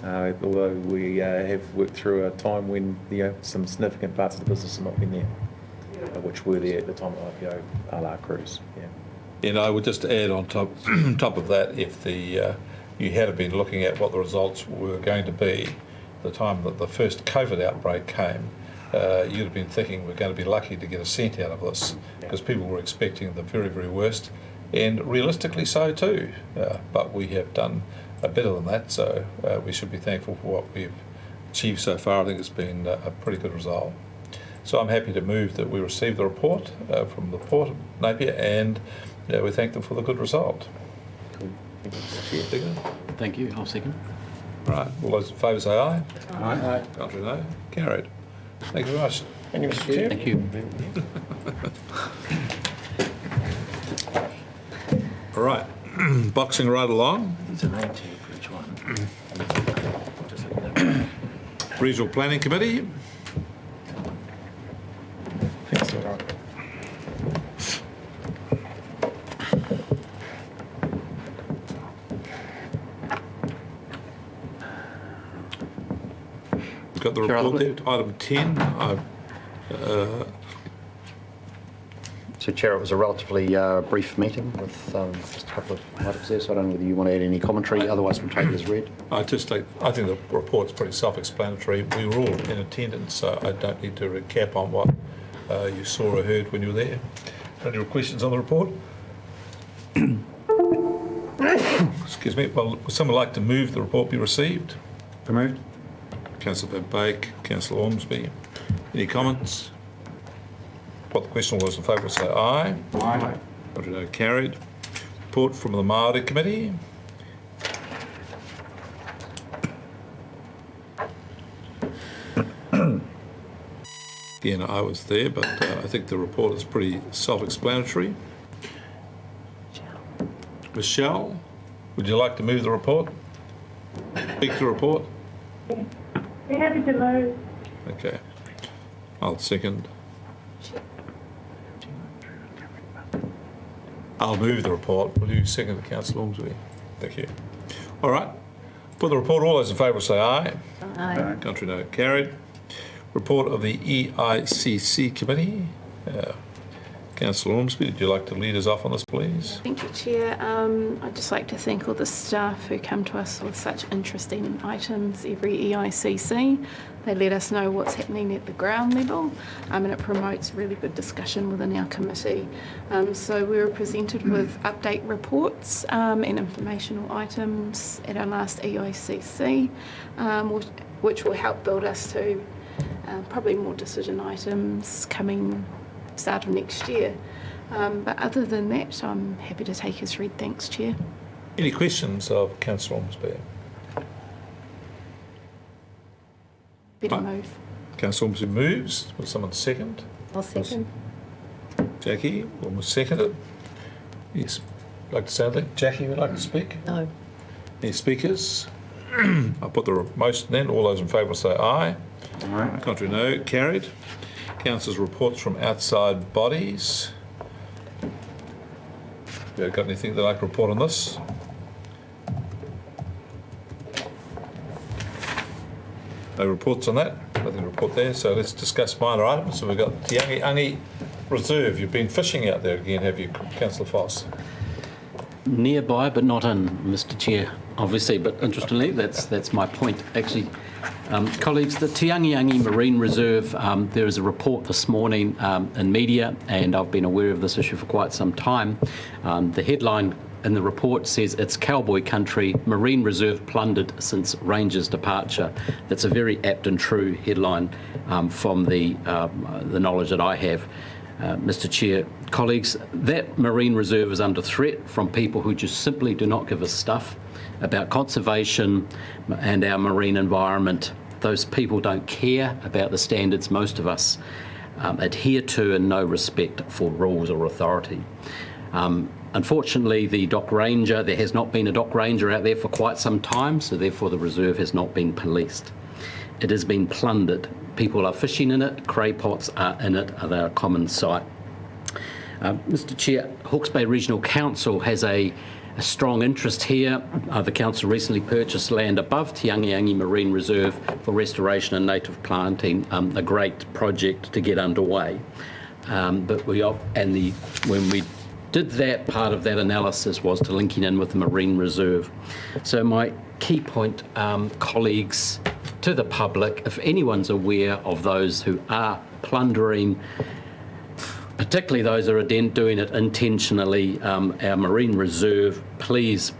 [SPEAKER 9] Although we have worked through a time when some significant parts of the business have not been there, which were there at the time of IPO, a la cruise. Yeah.
[SPEAKER 1] I would just add on top of that, if you had been looking at what the results were going to be the time that the first COVID outbreak came, you'd have been thinking we're going to be lucky to get a cent out of this, because people were expecting the very, very worst, and realistically so too. But we have done better than that, so we should be thankful for what we've achieved so far. I think it's been a pretty good result. So I'm happy to move that we receive the report from the Port of Napier, and we thank them for the good result.
[SPEAKER 5] Thank you. I'll second.
[SPEAKER 1] Right. All those in favour say aye.
[SPEAKER 7] Aye.
[SPEAKER 1] Contrary, no. Carried. Thank you very much.
[SPEAKER 10] Thank you, Mr. Chair.
[SPEAKER 5] Thank you.
[SPEAKER 1] All right. Boxing right along.
[SPEAKER 13] There's a name tag for each one.
[SPEAKER 1] Regional Planning Committee.
[SPEAKER 13] Thanks, sir.
[SPEAKER 1] Got the report there. Item 10.
[SPEAKER 4] So, Chair, it was a relatively brief meeting with just a couple of items there, so I don't know whether you want to add any commentary, otherwise we'll take it as read.
[SPEAKER 1] I think the report's pretty self-explanatory. We were all in attendance, so I don't need to recap on what you saw or heard when you were there. Any questions on the report? Excuse me. Well, would someone like to move the report be received?
[SPEAKER 7] Moved.
[SPEAKER 1] Councillor Van Beek, Councillor Ormsby. Any comments? What the question was in favour, say aye.
[SPEAKER 7] Aye.
[SPEAKER 1] Contrary, no, carried. Report from the Māori Committee. Again, I was there, but I think the report is pretty self-explanatory. Michelle, would you like to move the report? Speak to the report?
[SPEAKER 14] Be happy to move.
[SPEAKER 1] Okay. I'll second. I'll move the report. Will you second the Councillor Ormsby? Thank you. All right. Put the report. All those in favour say aye.
[SPEAKER 12] Aye.
[SPEAKER 1] Contrary, no. Carried. Report of the EICC Committee. Councillor Ormsby, would you like to lead us off on this, please?
[SPEAKER 3] Thank you, Chair. I'd just like to thank all the staff who come to us with such interesting items every EICC. They let us know what's happening at the ground level, and it promotes really good discussion within our committee. So we were presented with update reports and informational items at our last EICC, which will help build us to probably more decision items coming start of next year. But other than that, I'm happy to take as read. Thanks, Chair.
[SPEAKER 1] Any questions of Councillor Ormsby?
[SPEAKER 3] Better move.
[SPEAKER 1] Councillor Ormsby moves. Will someone second?
[SPEAKER 12] I'll second.
[SPEAKER 1] Jackie, almost seconded. Yes. Like to say anything? Jackie, would like to speak?
[SPEAKER 12] No.
[SPEAKER 1] Any speakers? I'll put the motion then. All those in favour say aye.
[SPEAKER 7] Aye.
[SPEAKER 1] Contrary, no. Carried. Councillors' reports from outside bodies. You got anything they'd like to report on this? No reports on that. Nothing to report there. So let's discuss minor items. So we've got the Ungi Reserve. You've been fishing out there again, have you, Councillor Foss?
[SPEAKER 5] Nearby, but not in, Mr. Chair, obviously. But interestingly, that's my point, actually. Colleagues, the Te Angiangi Marine Reserve, there is a report this morning in media, and I've been aware of this issue for quite some time. The headline in the report says it's cowboy country, marine reserve plundered since Rangers' departure. That's a very apt and true headline from the knowledge that I have. Mr. Chair, colleagues, that marine reserve is under threat from people who just simply do not give a stuff about conservation and our marine environment. Those people don't care about the standards most of us adhere to, and no respect for rules or authority. Unfortunately, the dock ranger, there has not been a dock ranger out there for quite some time, so therefore the reserve has not been policed. It has been plundered. People are fishing in it, cray pots are in it, they're a common sight. Mr. Chair, Hawke's Bay Regional Council has a strong interest here. The council recently purchased land above Te Angiangi Marine Reserve for restoration and native planting, a great project to get underway. But when we did that, part of that analysis was to linking in with the Marine Reserve. So my key point, colleagues, to the public, if anyone's aware of those who are plundering, particularly those that are doing it intentionally, our Marine Reserve, please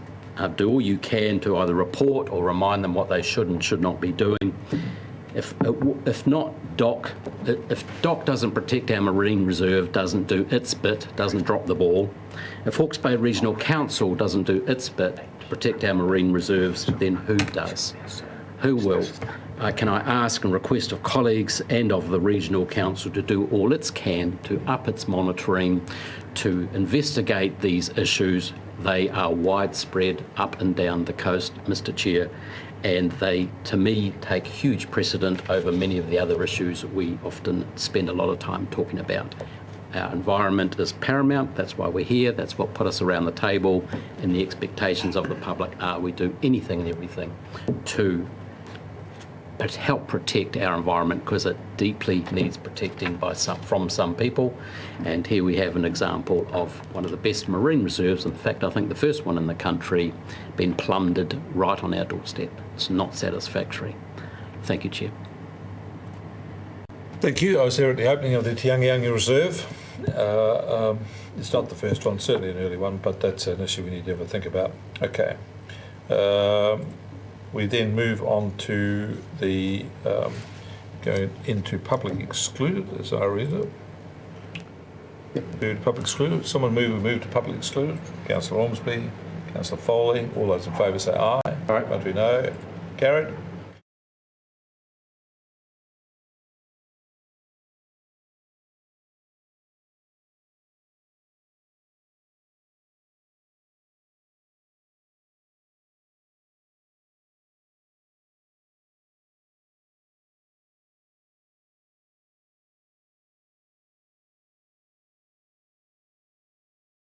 [SPEAKER 5] do all you can to either report or remind them what they should and should not be doing. If DOC doesn't protect our Marine Reserve, doesn't do its bit, doesn't drop the ball, if Hawke's Bay Regional Council doesn't do its bit to protect our marine reserves, then who does? Who will? Can I ask and request of colleagues and of the Regional Council to do all it can to up its monitoring, to investigate these issues. They are widespread up and down the coast, Mr. Chair, and they, to me, take huge precedent over many of the other issues we often spend a lot of time talking about. Our environment is paramount, that's why we're here, that's what put us around the table, and the expectations of the public are we do anything and everything to help protect our environment, because it deeply needs protecting from some people. And here we have an example of one of the best marine reserves. In fact, I think the first one in the country, been plundered right on our doorstep. It's not satisfactory. Thank you, Chair.
[SPEAKER 1] Thank you. I was there at the opening of the Te Angiangi Reserve. It's not the first one, certainly an early one, but that's an issue we need to ever think about. Okay. We then move on to the going into public excluded, as I read it. Move to public excluded. Someone move to public excluded. Councillor Ormsby, Councillor Foley. All those in favour say aye.
[SPEAKER 9] Aye.
[SPEAKER 1] Contrary no. Carried.